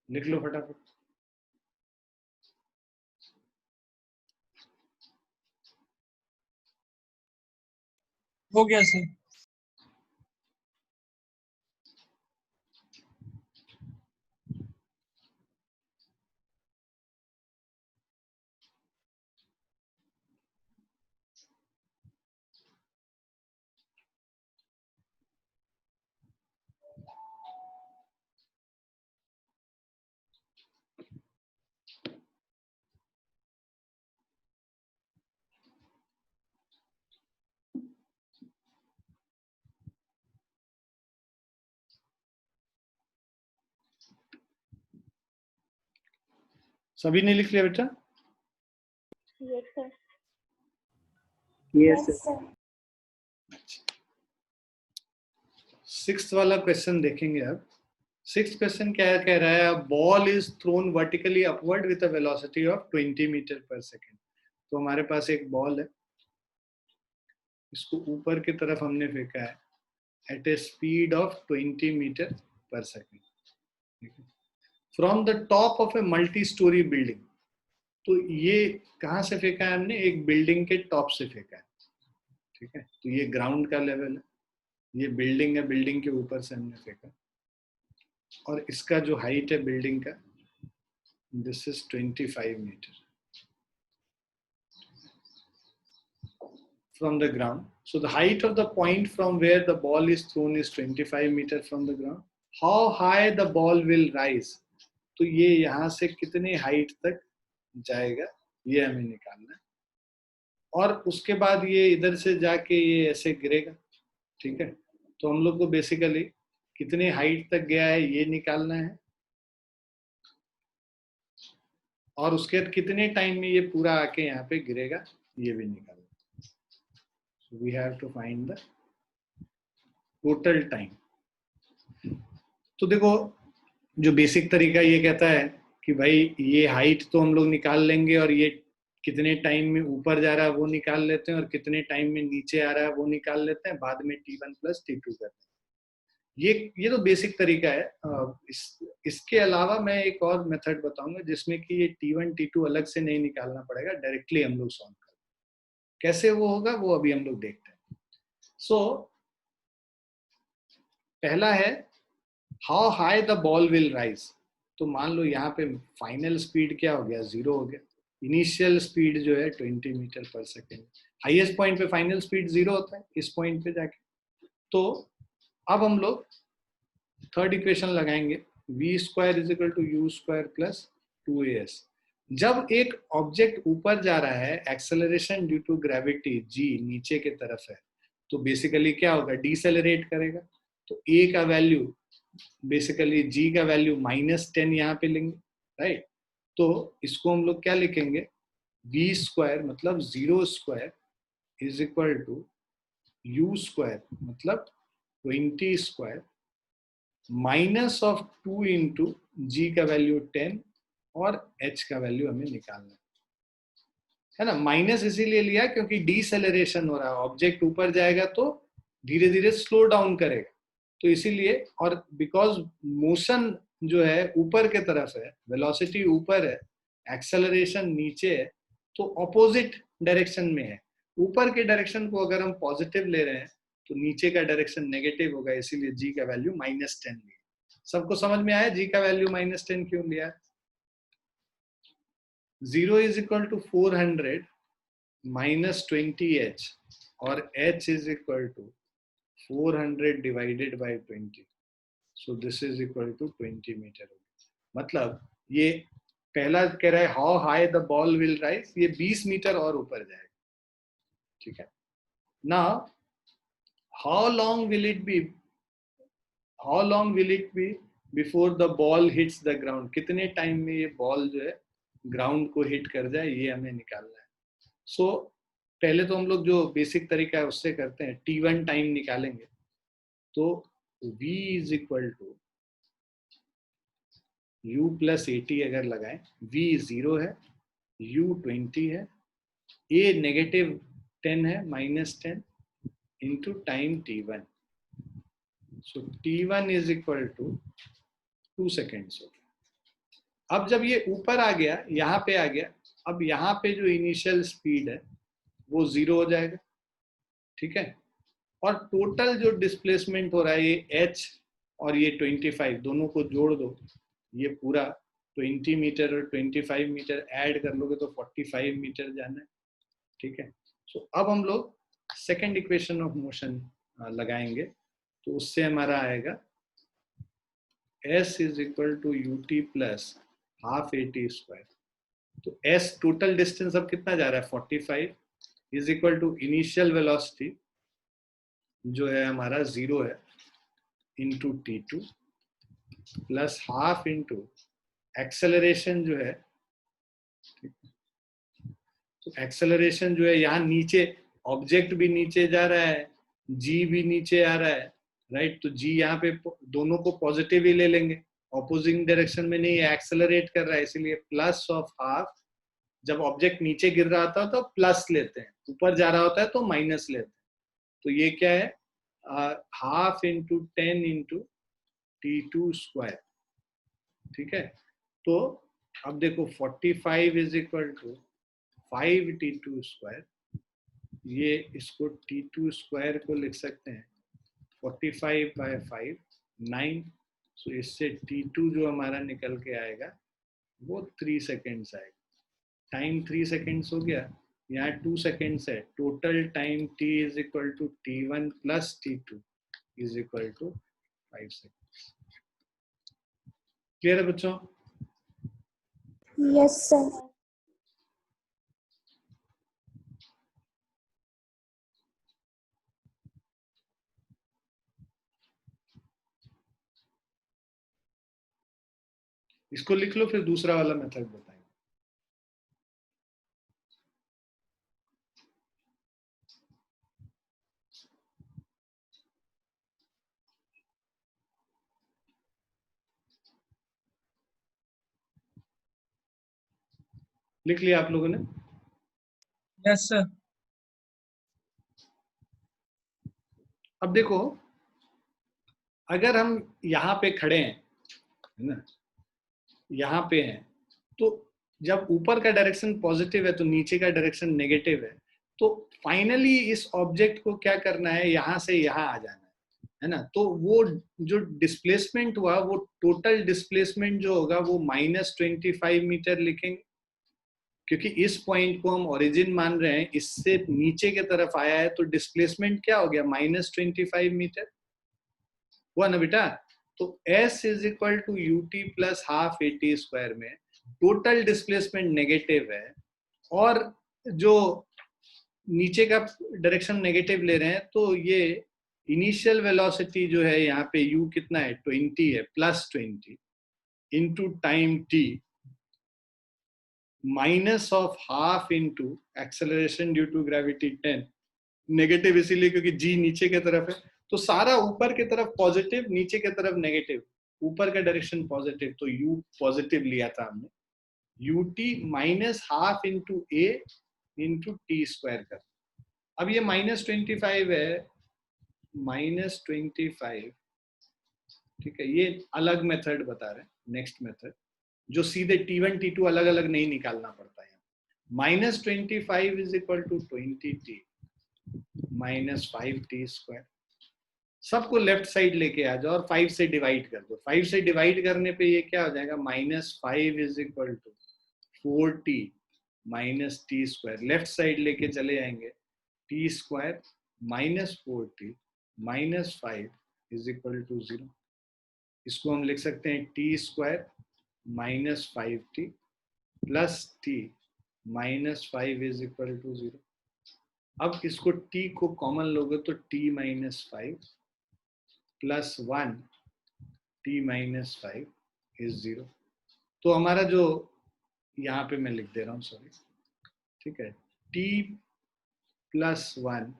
Speaker 1: लिख लो फटाफट।
Speaker 3: हो गया सर।
Speaker 1: सभी ने लिख लिया बेटा?
Speaker 2: Yes, sir.
Speaker 4: Yes, sir.
Speaker 1: Sixth वाला क्वेश्चन देखेंगे अब। सिक्स्थ क्वेश्चन क्या कह रहा है, ball is thrown vertically upward with a velocity of 20 metre per second. तो हमारे पास एक बॉल है, इसको ऊपर की तरफ हमने फेंका है at a speed of 20 metre per second from the top of a multi storey building. तो ये कहाँ से फेंका है हमने? एक बिल्डिंग के टॉप से फेंका है, ठीक है। तो ये ग्राउंड का लेवल है, ये बिल्डिंग है, बिल्डिंग के ऊपर से हमने फेंका, और इसका जो हाइट है बिल्डिंग का, this is 25 metre from the ground. So the height of the point from where the ball is thrown is 25 meter from the ground. How high the ball will rise? तो ये यहाँ से कितने height तक जाएगा ये हमें निकालना है, और उसके बाद ये इधर से जाके ये ऐसे गिरेगा, ठीक है। तो हम लोग को बेसिकली कितने हाइट तक गया है ये निकालना है, और उसके बाद कितने टाइम में ये पूरा आके यहाँ पे गिरेगा ये भी निकालना है। So we have to find the total time. तो देखो जो बेसिक तरीका ये कहता है कि भाई ये हाइट तो हम लोग निकाल लेंगे, और ये कितने टाइम में ऊपर जा रहा है वो निकाल लेते हैं, और कितने टाइम में नीचे आ रहा है वो निकाल लेते हैं, बाद में T1 प्लस T2 करते हैं। ये तो बेसिक तरीका है। इसके अलावा मैं एक और मेथड बताऊंगा जिसमें कि ये T1 T2 अलग से नहीं निकालना पड़ेगा, डायरेक्टली हम लोग सॉल्व करेंगे। कैसे वो होगा वो अभी हम लोग देखते हैं। सो पहला है how high the ball will rise. तो मान लो यहाँ पे फाइनल स्पीड क्या हो गया? 0 हो गया। इनिशियल स्पीड जो है 20 metre per second, highest point पे फाइनल स्पीड 0 होता है इस पॉइंट पे जाके। तो अब हम लोग थर्ड इक्वेशन लगाएंगे, v square is equal to u square plus 2as। जब एक ऑब्जेक्ट ऊपर जा रहा है, acceleration due to gravity g नीचे की तरफ है, तो बेसिकली क्या होगा? डिसेलरेट करेगा। तो a का वैल्यू बेसिकली g का वैल्यू -10 यहाँ पे लेंगे, राइट। तो इसको हम लोग क्या लिखेंगे? v स्क्वायर मतलब 0 square is equal to u square मतलब 20 square minus of 2 into g का वैल्यू 10 और h का वैल्यू हमें निकालना है ना। माइनस इसीलिए लिया क्योंकि डिसेलरेशन हो रहा है, ऑब्जेक्ट ऊपर जाएगा तो धीरे धीरे स्लो डाउन करेगा, तो इसीलिए। और बिकॉज मोशन जो है ऊपर के तरफ है, वेलोसिटी ऊपर है, एक्सेलरेशन नीचे है, तो ऑपोजिट डायरेक्शन में है। ऊपर के डायरेक्शन को अगर हम पॉजिटिव ले रहे हैं तो नीचे का डायरेक्शन नेगेटिव होगा, इसीलिए जी का वैल्यू -10 लिया। सबको समझ में आया जी का वैल्यू -10 क्यों लिया? 0 is equal to 400 minus 20h और h is equal to 400 divided by 20, so this is equal to 20 metre. मतलब ये पहला कह रहा है how high the ball will rise, ये 20 मीटर और ऊपर जाएगा, ठीक है। Now how long will it be before the ball hits the ground, कितने टाइम में ये बॉल जो है ग्राउंड को हिट कर जाए ये हमें निकालना है। सो पहले तो हम लोग जो बेसिक तरीका है उससे करते हैं, T1 टाइम निकालेंगे। तो v is equal to u plus 80 अगर लगाएं, v 0 है, u 20 है, a -10 है, -10 into time T1। So T1 is equal to 2 seconds. अब जब ये ऊपर आ गया, यहाँ पे आ गया, अब यहाँ पे जो इनिशियल स्पीड है वो 0 हो जाएगा, ठीक है। और टोटल जो डिस्प्लेसमेंट हो रहा है ये h और ये 25 दोनों को जोड़ दो, ये पूरा 20 मीटर और 25 मीटर ऐड कर लोगे तो 45 मीटर जाना है, ठीक है। सो अब हम लोग सेकंड इक्वेशन ऑफ मोशन लगाएंगे, तो उससे हमारा आएगा s is equal to ut plus half at square. तो s टोटल डिस्टेंस अब कितना जा रहा है? 45 is equal to initial velocity जो है हमारा 0 है into T2 plus half into acceleration जो है, तो एक्सेलरेशन जो है यहाँ नीचे ऑब्जेक्ट भी नीचे जा रहा है, g भी नीचे आ रहा है, राइट। तो g यहाँ पे दोनों को पॉजिटिव ही ले लेंगे, ऑपोजिंग डायरेक्शन में नहीं है, एक्सेलरेट कर रहा है, इसीलिए प्लस ऑफ हाफ। जब ऑब्जेक्ट नीचे गिर रहा होता है तो प्लस लेते हैं, ऊपर जा रहा होता है तो माइनस लेते हैं, तो ये क्या है, half into 10 into T2 square, ठीक है। तो अब देखो 45 is equal to 5T2 square, ये इसको T2 स्क्वायर को लिख सकते हैं 45 बाय 5 9, सो इससे T2 जो हमारा निकल के आएगा वो 3 सेकेंड्स आएगा। टाइम 3 सेकेंड्स हो गया, यहाँ 2 सेकेंड्स है, total time T is equal to T1 plus T2 is equal to 5 seconds. Clear है बच्चों?
Speaker 2: Yes, sir.
Speaker 1: इसको लिख लो, फिर दूसरा वाला मेथड बताएंगे। लिख लिया आप लोगों ने?
Speaker 3: Yes, sir.
Speaker 1: अब देखो, अगर हम यहाँ पे खड़े हैं, है ना, यहाँ पे हैं, तो जब ऊपर का डायरेक्शन पॉजिटिव है तो नीचे का डायरेक्शन नेगेटिव है, तो फाइनली इस ऑब्जेक्ट को क्या करना है, यहाँ से यहाँ आ जाना है ना। तो वो जो डिस्प्लेसमेंट हुआ, वो टोटल डिस्प्लेसमेंट जो होगा वो -25 मीटर लिखेंगे, क्योंकि इस पॉइंट को हम ओरिजिन मान रहे हैं, इससे नीचे के तरफ आया है, तो डिस्प्लेसमेंट क्या हो गया, -25 मीटर हुआ ना बेटा। तो S is equal to UT plus half AT square में टोटल डिस्प्लेसमेंट नेगेटिव है, और जो नीचे का डायरेक्शन नेगेटिव ले रहे हैं, तो ये इनिशियल वेलोसिटी जो है यहाँ पे U कितना है, 20 है, +20 into time T minus of half into acceleration due to gravity 10, negative इसीलिए क्योंकि G नीचे की तरफ है, तो सारा ऊपर की तरफ पॉजिटिव, नीचे की तरफ नेगेटिव, ऊपर का डायरेक्शन पॉजिटिव, तो U पॉजिटिव लिया था हमने, UT minus half into A into T square कर। अब ये -25 है, -25, ठीक है, ये अलग मेथड बता रहे हैं, नेक्स्ट मेथड जो सीधे T1 T2 अलग अलग नहीं निकालना पड़ता है। -25 is equal to 20T minus 5T square, सबको लेफ्ट साइड लेके आ जाओ और 5 से डिवाइड कर दो। 5 से डिवाइड करने पे ये क्या हो जाएगा, -5 is equal to 4T minus T square, left side लेके चले जाएंगे, T square minus 4T minus 5 is equal to 0। इसको हम लिख सकते हैं T square minus 5T plus T minus 5 is equal to 0। अब इसको T को कॉमन लोगे तो T minus 5 plus 1 T minus 5 is 0। तो हमारा जो यहाँ पे मैं लिख दे रहा हूँ, सॉरी, ठीक है, T plus 1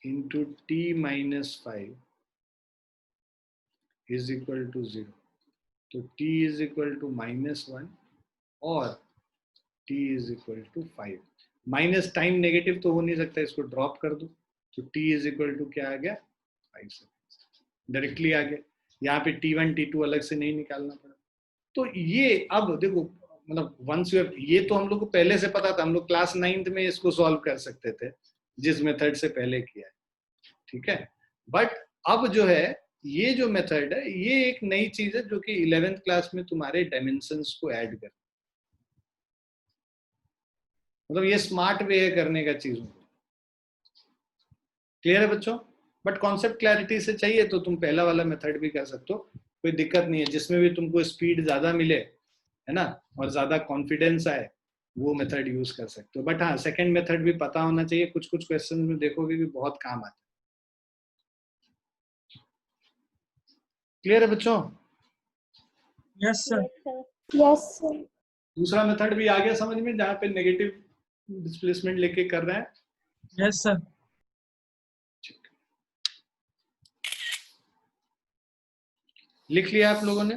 Speaker 1: into T minus 5 is equal to 0। तो T इज इक्वल टू -1 और T is equal to 5। Minus time negative तो हो नहीं सकता, इसको ड्रॉप कर दो, तो T इज इक्वल टू क्या आ गया, 5 सेकेंड, डायरेक्टली आ गया। यहाँ पे T1 T2 अलग से नहीं निकालना पड़ा। तो ये अब देखो, मतलब वंस यू, ये तो हम लोग को पहले से पता था, हम लोग क्लास 9th में इसको सॉल्व कर सकते थे जिस मेथड से पहले किया है, ठीक है। बट अब जो है, ये जो मेथड है, ये एक नई चीज है जो कि 11th क्लास में तुम्हारे डायमेंशंस को ऐड कर, मतलब ये स्मार्ट वे है करने का चीजों को। क्लियर है बच्चों? बट कॉन्सेप्ट क्लैरिटी से चाहिए तो तुम पहला वाला मेथड भी कर सकते हो, कोई दिक्कत नहीं है, जिसमें भी तुमको स्पीड ज्यादा मिले, है ना, और ज्यादा कॉन्फिडेंस आए, वो मेथड यूज कर सकते हो। बट हाँ, सेकंड मेथड भी पता होना चाहिए, कुछ कुछ क्वेश्चन में देखोगे भी बहुत काम आता है। क्लियर है बच्चों?
Speaker 3: Yes, sir.
Speaker 2: Yes, sir. Yes, sir.
Speaker 1: दूसरा मेथड भी आ गया समझ में, जहाँ पे नेगेटिव डिस्प्लेसमेंट लेके कर रहा है।
Speaker 3: Yes, sir.
Speaker 1: लिख लिया आप लोगों ने?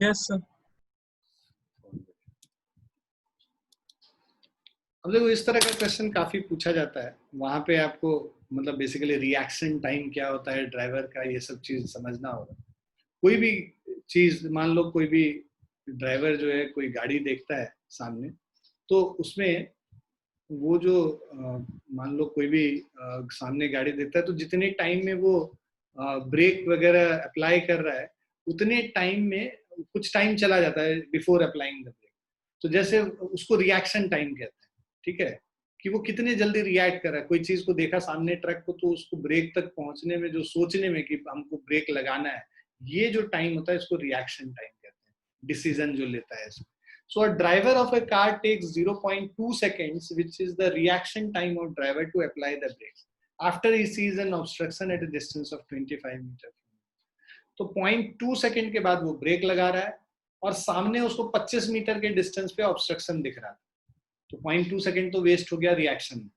Speaker 3: Yes, sir.
Speaker 1: अब देखो इस तरह का क्वेश्चन काफी पूछा जाता है, वहां पे आपको मतलब बेसिकली रिएक्शन टाइम क्या होता है ड्राइवर का, ये सब चीज समझना होगा। कोई भी चीज मान लो, कोई भी ड्राइवर जो है कोई गाड़ी देखता है सामने, तो उसमें वो जो मान लो कोई भी सामने गाड़ी देखता है, तो जितने टाइम में वो ब्रेक वगैरह अप्लाई कर रहा है, उतने टाइम में कुछ टाइम चला जाता है बिफोर अप्लाइंग द ब्रेक। तो जैसे उसको रिएक्शन टाइम कहते हैं, ठीक है, कि वो कितने जल्दी रिएक्ट कर रहा है। कोई चीज को देखा सामने ट्रक को, तो उसको ब्रेक तक पहुंचने में जो सोचने में कि हमको ब्रेक लगाना है, ये जो टाइम होता है इसको रिएक्शन टाइम कहते हैं, डिसीजन जो लेता है इसमें। So a driver of a car takes 0.2 seconds, which is the reaction time of driver to apply the brakes after he sees an obstruction at a distance of 25 meters. तो 0.2 second के बाद वो break लगा रहा है और सामने उसको 25 मीटर के डिस्टेंस पे ऑब्स्ट्रक्शन दिख रहा है, तो 0.2 सेकंड तो वेस्ट हो गया रिएक्शन में।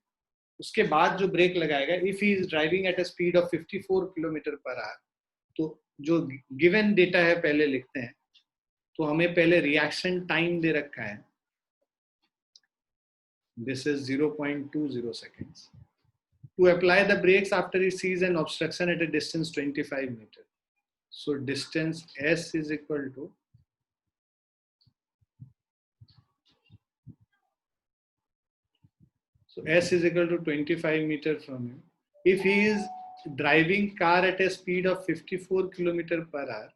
Speaker 1: उसके बाद जो ब्रेक लगाएगा, if he is driving at a speed of 54 kilometre per our, तो जो गिवन डेटा है पहले लिखते हैं। तो हमें पहले रिएक्शन टाइम दे रखा है, this is 0.20 seconds, to apply the brakes after he sees an obstruction at a distance 25 meters. So distance S is equal to S is equal to 25 meters from him. If he is driving car at a speed of 54 kilometer per hour,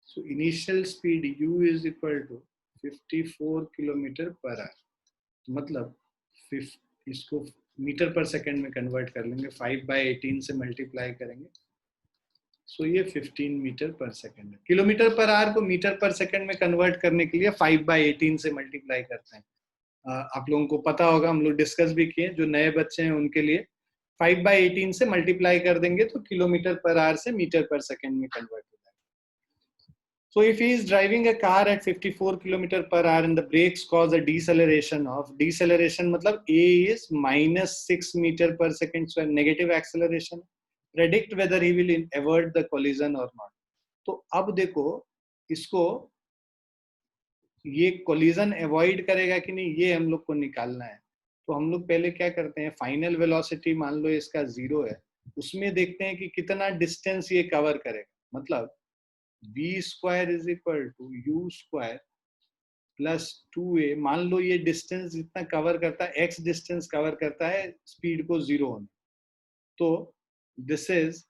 Speaker 1: so initial speed U is equal to 54 kilometer per hour. मतलब इसको metre पर second में convert कर लेंगे, 5/18 से multiply करेंगे, सो ये 15 metre पर सेकंड है। किलोमीटर पर आवर को मीटर पर सेकंड में कन्वर्ट करने के लिए 5/18 से मल्टीप्लाई करते हैं। आप लोगों को पता होगा, हम लोग डिस्कस भी किए, जो नए बच्चे हैं उनके लिए 5/18 से मल्टीप्लाई कर देंगे तो किलोमीटर पर आवर से मीटर पर सेकंड में कन्वर्ट हो जाएगा। So if he is driving a car at 54 km per hour and the brakes cause a deceleration of, deceleration मतलब A is -6 meter per second, so negative acceleration. Predict whether he will avoid the collision or not. तो अब देखो इसको, ये collision avoid करेगा कि नहीं, ये हम लोग को निकालना है। तो हम लोग पहले क्या करते हैं, फाइनल वेलोसिटी मान लो इसका 0 है, उसमें देखते हैं कि कितना डिस्टेंस ये कवर करेगा। मतलब v square is equal to u square plus 2a, मान लो ये डिस्टेंस जितना कवर करता है, x डिस्टेंस कवर करता है स्पीड को 0 होने, तो दिस इज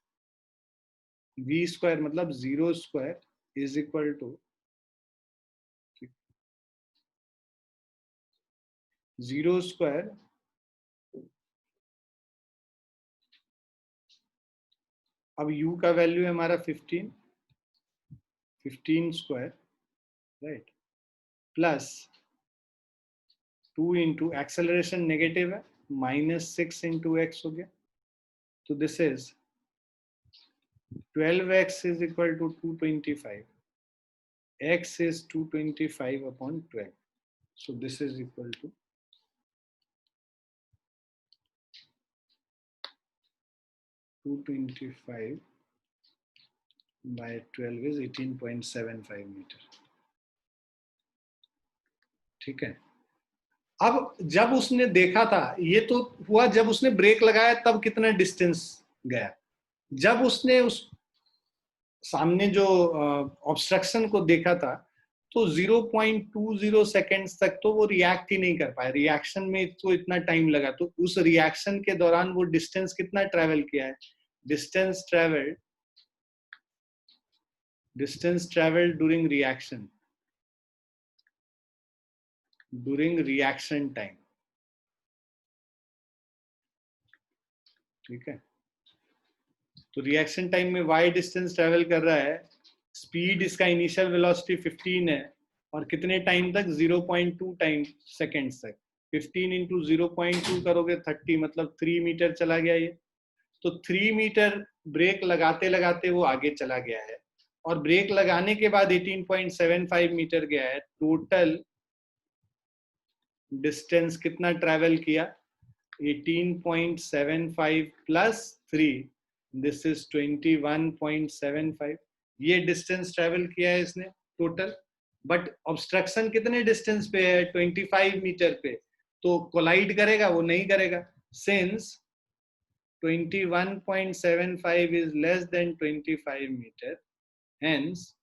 Speaker 1: v स्क्वायर मतलब 0 square is equal to 0 square अब u का वैल्यू है हमारा 15 square, right, plus 2 into acceleration negative है, -6 इंटू x हो गया, तो this is 12x is equal to 225. X is 225 upon 12. So this is equal to 225 by 12 is 18.75 metre. ठीक है, अब जब उसने देखा था, ये तो हुआ जब उसने ब्रेक लगाया तब कितना डिस्टेंस गया, जब उसने उस सामने जो ऑब्स्ट्रक्शन को देखा था तो 0.20 सेकेंड्स तक तो वो रिएक्ट ही नहीं कर पाया, रिएक्शन में तो इतना टाइम लगा। तो उस रिएक्शन के दौरान वो डिस्टेंस कितना ट्रेवल किया है, distance travel during reaction time. ठीक है, तो रिएक्शन टाइम में y डिस्टेंस ट्रेवल कर रहा है, स्पीड इसका इनिशियल वेलोसिटी 15 है, और कितने टाइम तक, 0.2 टाइम सेकेंड्स तक। 15 इंटू 0.2 करोगे 30, मतलब 3 मीटर चला गया ये। तो 3 मीटर ब्रेक लगाते लगाते वो आगे चला गया है, और ब्रेक लगाने के बाद 18.75 मीटर गया है। टोटल डिस्टेंस कितना ट्रेवल किया, 18.75 प्लस 3, दिस इज 21.75। ये डिस्टेंस ट्रेवल किया है इसने टोटल, बट ऑब्स्ट्रक्शन कितने डिस्टेंस पे है, 25 मीटर पे। तो कोलाइड करेगा? वो नहीं करेगा, since 21.75 is less than 25 meter, hence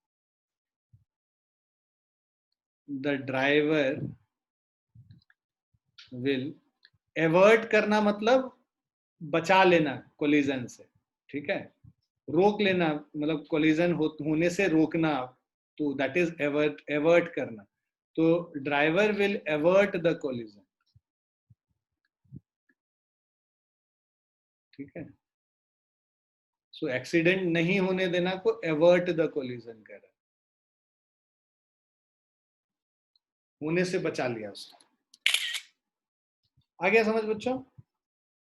Speaker 1: the driver will avert करना मतलब बचा लेना कोलिजन से, ठीक है, रोक लेना, मतलब कोलिजन होने से रोकना, तो दैट इज एवर्ट करना। तो driver will avert the collision, ठीक है। सो एक्सीडेंट नहीं होने देना को एवर्ट द कोलिजन कर रहा है, होने से बचा लिया उसको। आ गया समझ बच्चों?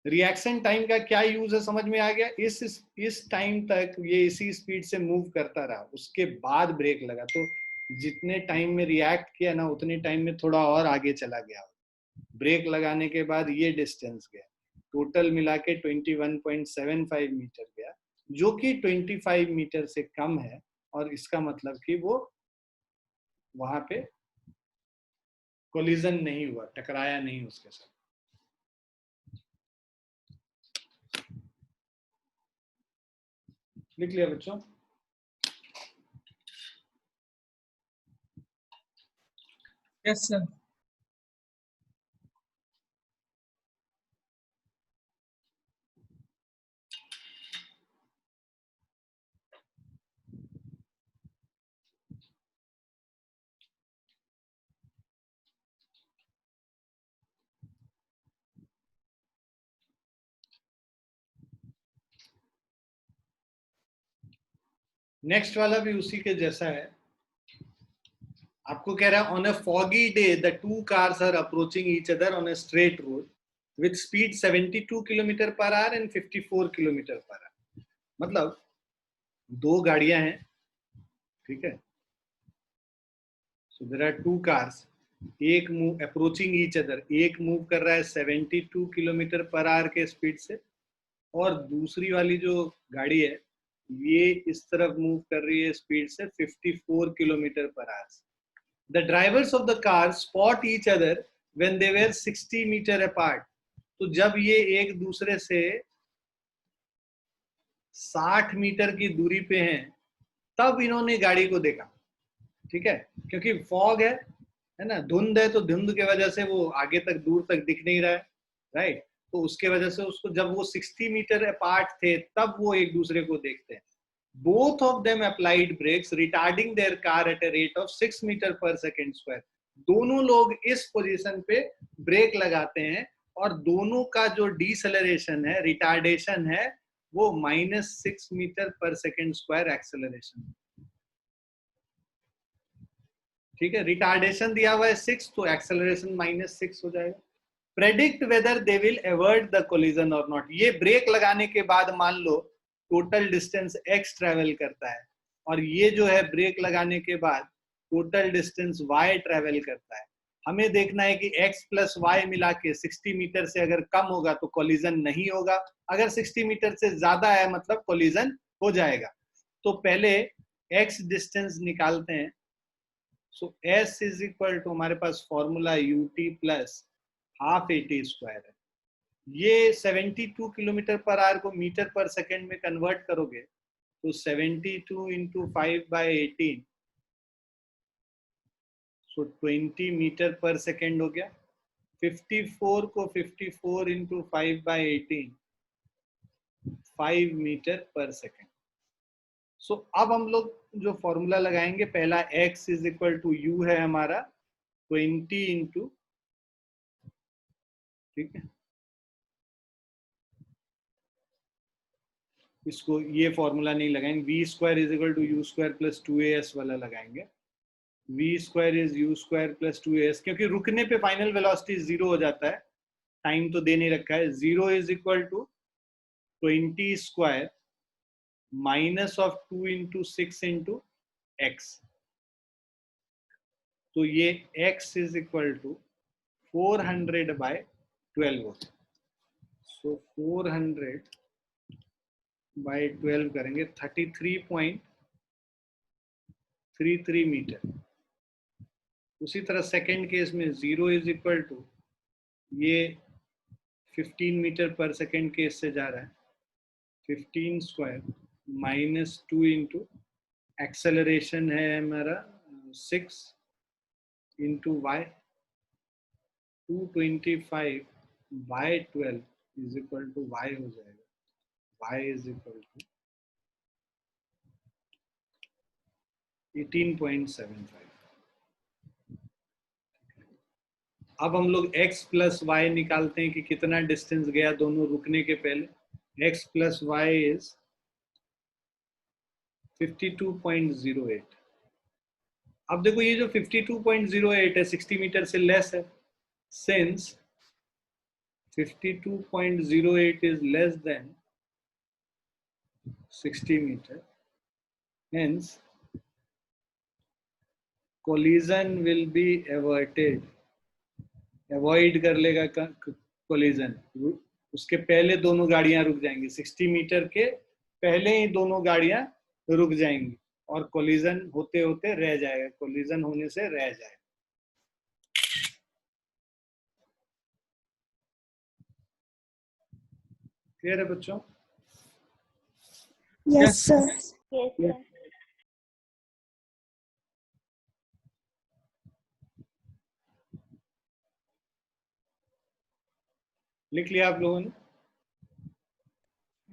Speaker 1: रिएक्शन टाइम का क्या यूज है समझ में आ गया? इस टाइम तक ये इसी स्पीड से मूव करता रहा, उसके बाद ब्रेक लगा, तो जितने टाइम में रिएक्ट किया ना उतने टाइम में थोड़ा और आगे चला गया, ब्रेक लगाने के बाद ये डिस्टेंस गया, टोटल मिला के 21.75 मीटर गया, जो कि 25 मीटर से कम है, और इसका मतलब कि वो वहां पे कोलिजन नहीं हुआ, टकराया नहीं उसके साथ। लिख लिया बच्चों?
Speaker 3: Yes, sir.
Speaker 1: नेक्स्ट वाला भी उसी के जैसा है, आपको कह रहा है on a foggy day the two cars are approaching each other on a straight road with speed 72 kilometre per hour and 54 kilometre per hour. मतलब दो गाड़ियां हैं, ठीक है, so there are two cars, एक मूव अप्रोचिंग ईच अदर, एक move कर रहा है 72 किलोमीटर पर आवर के स्पीड से, और दूसरी वाली जो गाड़ी है ये इस तरफ मूव कर रही है स्पीड से 54 किलोमीटर पर आवर से। The drivers of the car spot each other when they were 60 meter apart. तो जब ये एक दूसरे से 60 मीटर की दूरी पे हैं तब इन्होंने गाड़ी को देखा, ठीक है, क्योंकि फॉग है ना, धुंध है, तो धुंध की वजह से वो आगे तक दूर तक दिख नहीं रहा है, राइट, तो उसके वजह से उसको, जब वो 60 मीटर अपार्ट थे तब वो एक दूसरे को देखते हैं। Both of them applied brakes, retarding their car at a rate of 6 metre per second square. दोनों लोग इस पोजीशन पे ब्रेक लगाते हैं, और दोनों का जो डिसेलरेशन है, रिटार्डेशन है, वो -6 metre per second square acceleration, ठीक है। रिटार्डेशन दिया हुआ है 6, तो एक्सेलरेशन -6 हो जाएगा। Predict whether they will avoid the collision और नॉट। ये ब्रेक लगाने के बाद मान लो टोटल डिस्टेंस x ट्रेवल करता है, और ये जो है ब्रेक लगाने के बाद टोटल डिस्टेंस y ट्रेवल करता है। हमें देखना है कि x प्लस वाई मिला के 60 मीटर से अगर कम होगा तो कोलिजन नहीं होगा, अगर 60 मीटर से ज्यादा है मतलब कोलिजन हो जाएगा। तो पहले x डिस्टेंस निकालते हैं। So s is equal to, हमारे पास formula ut plus half AT square है। ये 72 किलोमीटर पर आवर को मीटर पर सेकेंड में कन्वर्ट करोगे तो 72 into 5/18, so 20 metre per second हो गया। 54 को 54 into 5/18, 5 metre per second. So अब हम लोग जो फॉर्मूला लगाएंगे, पहला x is equal to u है हमारा 20 इंटू, ठीक है, इसको ये फॉर्मूला नहीं लगाएंगे, v square is equal to u square plus 2as वाला लगाएंगे। V square is u square plus 2as, क्योंकि रुकने पे फाइनल वेलोसिटी 0 हो जाता है, टाइम तो दे नहीं रखा है। 0 is equal to 20 square minus of 2 into 6 into x, तो ये x इज इक्वल टू 400/12 होता है। सो 400/12 करेंगे 33.33 मीटर। उसी तरह सेकेंड केस में 0 इज इक्वल टू ये 15 मीटर पर सेकेंड के इससे जा रहा है, 15 स्क्वायर माइनस 2 इंटू एक्सेलरेशन है हमारा 6 into y 225 by 12 is equal to y हो जाएगा, वाई इज इक्वल टू 18.75। अब हम लोग x प्लस वाई निकालते हैं कि कितना डिस्टेंस गया दोनों रुकने के पहले। x plus y is 52.08। अब देखो ये जो 52.08 है 60 मीटर से लेस है, since 52.08 is less than 60 meter, hence collision will be averted, avoid कर लेगा collision, उसके पहले दोनों गाड़ियां रुक जाएंगी, 60 मीटर के पहले ही दोनों गाड़ियां रुक जाएंगी और collision होते होते रह जाएगा, collision होने से रह जाएगा। क्लियर है बच्चों?
Speaker 3: Yes, sir.
Speaker 2: Yes, sir.
Speaker 1: लिख लिया आप लोगों ने?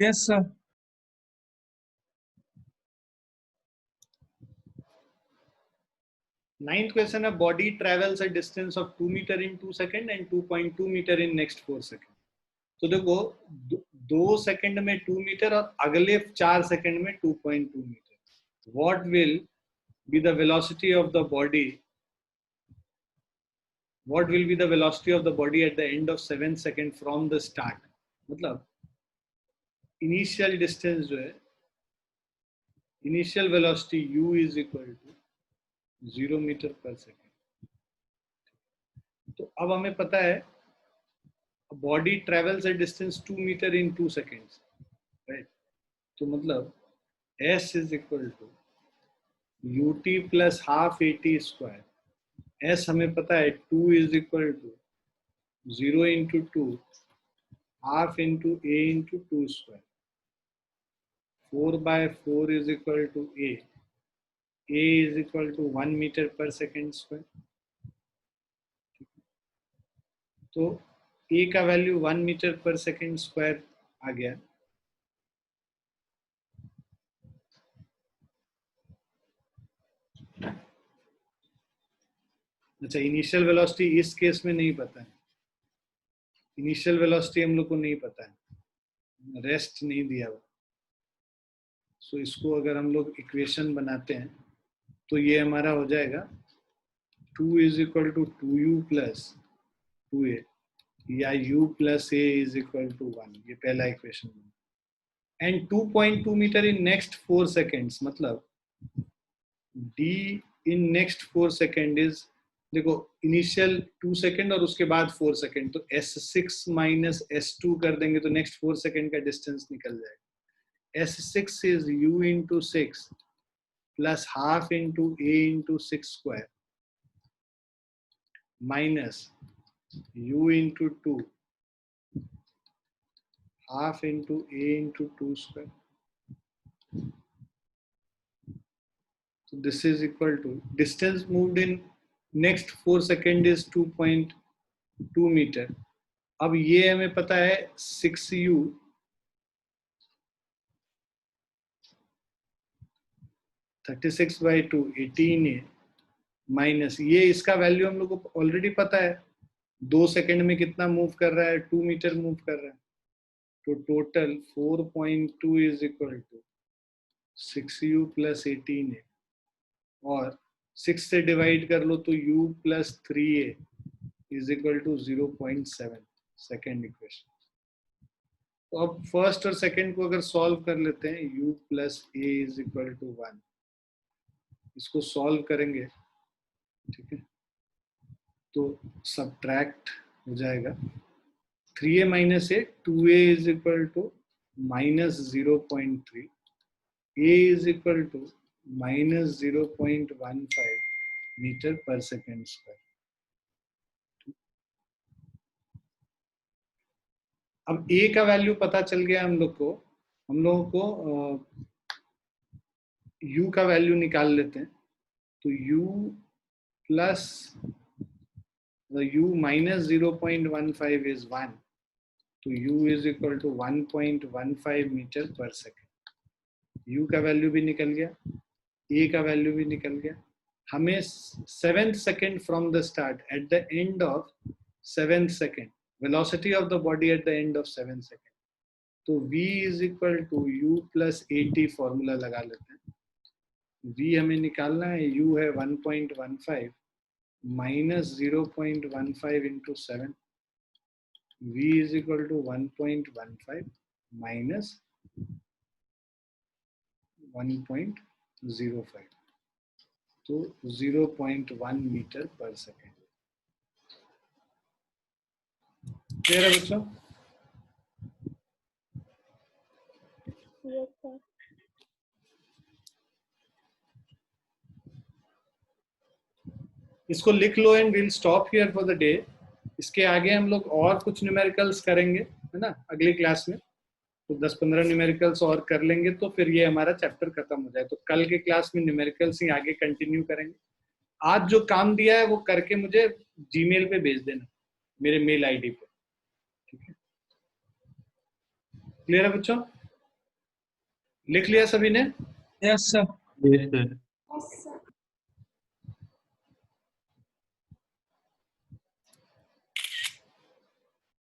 Speaker 3: Yes, sir.
Speaker 1: Ninth question है, body travels a distance of 2 meter in 2 second and 2.2 meter in next 4 second। तो देखो 2 सेकंड में 2 मीटर और अगले 4 सेकंड में 2.2 metre. What will be the velocity of the body? What will be the velocity of the body at the end of 7 second from the start? मतलब initial distance जो है, initial velocity u is equal to 0 metre per second. तो अब हमें पता है body travels a distance 2 metre in 2 seconds, right? तो मतलब s is equal to ut plus half at square. s हमें पता है 2 is equal to 0 into 2 half into a into 2 square. 4/4 is equal to a is equal to 1 metre per second square. तो a का value 1 metre per second square आ गया। अच्छा, initial velocity इस case में नहीं पता है, इनिशियल वेलोसिटी हम लोग को नहीं पता है, रेस्ट नहीं दिया हुआ। सो इसको अगर हम लोग इक्वेशन बनाते हैं तो ये हमारा हो जाएगा 2 is equal to 2u plus 2a या u plus a is equal to 1। ये पहला इक्वेशन बना। And 2.2 metre in next 4 seconds, मतलब d in next 4 second is, देखो इनिशियल 2 सेकेंड और उसके बाद 4 सेकेंड, तो s6 माइनस s2 कर देंगे तो नेक्स्ट 4 सेकेंड का डिस्टेंस निकल जाएगा। s6 is u into 6 plus half into a into 6 square minus u into 2 half into a into 2 square. So this is equal to distance moved in next 4 second is 2.2 meter। अब ये हमें पता है 6u 36/2 18a minus ये, इसका value हम लोग को ऑलरेडी पता है, 2 सेकंड में कितना मूव कर रहा है, 2 मीटर मूव कर रहा है। तो total 4.2 is equal to 6u plus 18a और 6 से डिवाइड कर लो तो u plus 3a is equal to 0.7, second equation. तो अब फर्स्ट और सेकेंड को अगर सॉल्व कर लेते हैं, u plus a is equal to 1, इसको सॉल्व करेंगे, ठीक है, तो सब्ट्रैक्ट हो जाएगा 3a minus a, 2a is equal to minus 0.3, a is equal to minus 0.15 metre per second square. अब a का वैल्यू पता चल गया हम लोगों को u का वैल्यू निकाल लेते हैं। तो u plus u minus 0.15 is 1, तो u is equal to 1.15 metre per second. u का वैल्यू भी निकल गया, a का वैल्यू भी निकल गया। हमें 7th second from the start, at the end of 7th second, velocity of the body at the end of 7th second, तो v is equal to u plus at formula लगा लेते हैं। v हमें निकालना है, u है 1.15 minus 0.15 into 7, v is equal to 1.15 minus 1.05, तो 0.1 metre per second. Clear है बच्चों?
Speaker 2: Yes, sir.
Speaker 1: इसको लिख लो and will stop here for the day. इसके आगे हम लोग और कुछ न्यूमेरिकल्स करेंगे, है ना, अगली क्लास में। तो 10-15 न्यूमेरिकल्स और कर लेंगे तो फिर ये हमारा चैप्टर खत्म हो जाए। तो कल के क्लास में न्यूमेरिकल्स ही आगे कंटिन्यू करेंगे। आज जो काम दिया है वो करके मुझे जीमेल पे भेज देना, मेरे मेल आईडी पे, ठीक है? क्लियर है बच्चों? लिख लिया सभी ने?
Speaker 3: Yes, sir.
Speaker 4: Yes, sir.
Speaker 2: Yes, sir.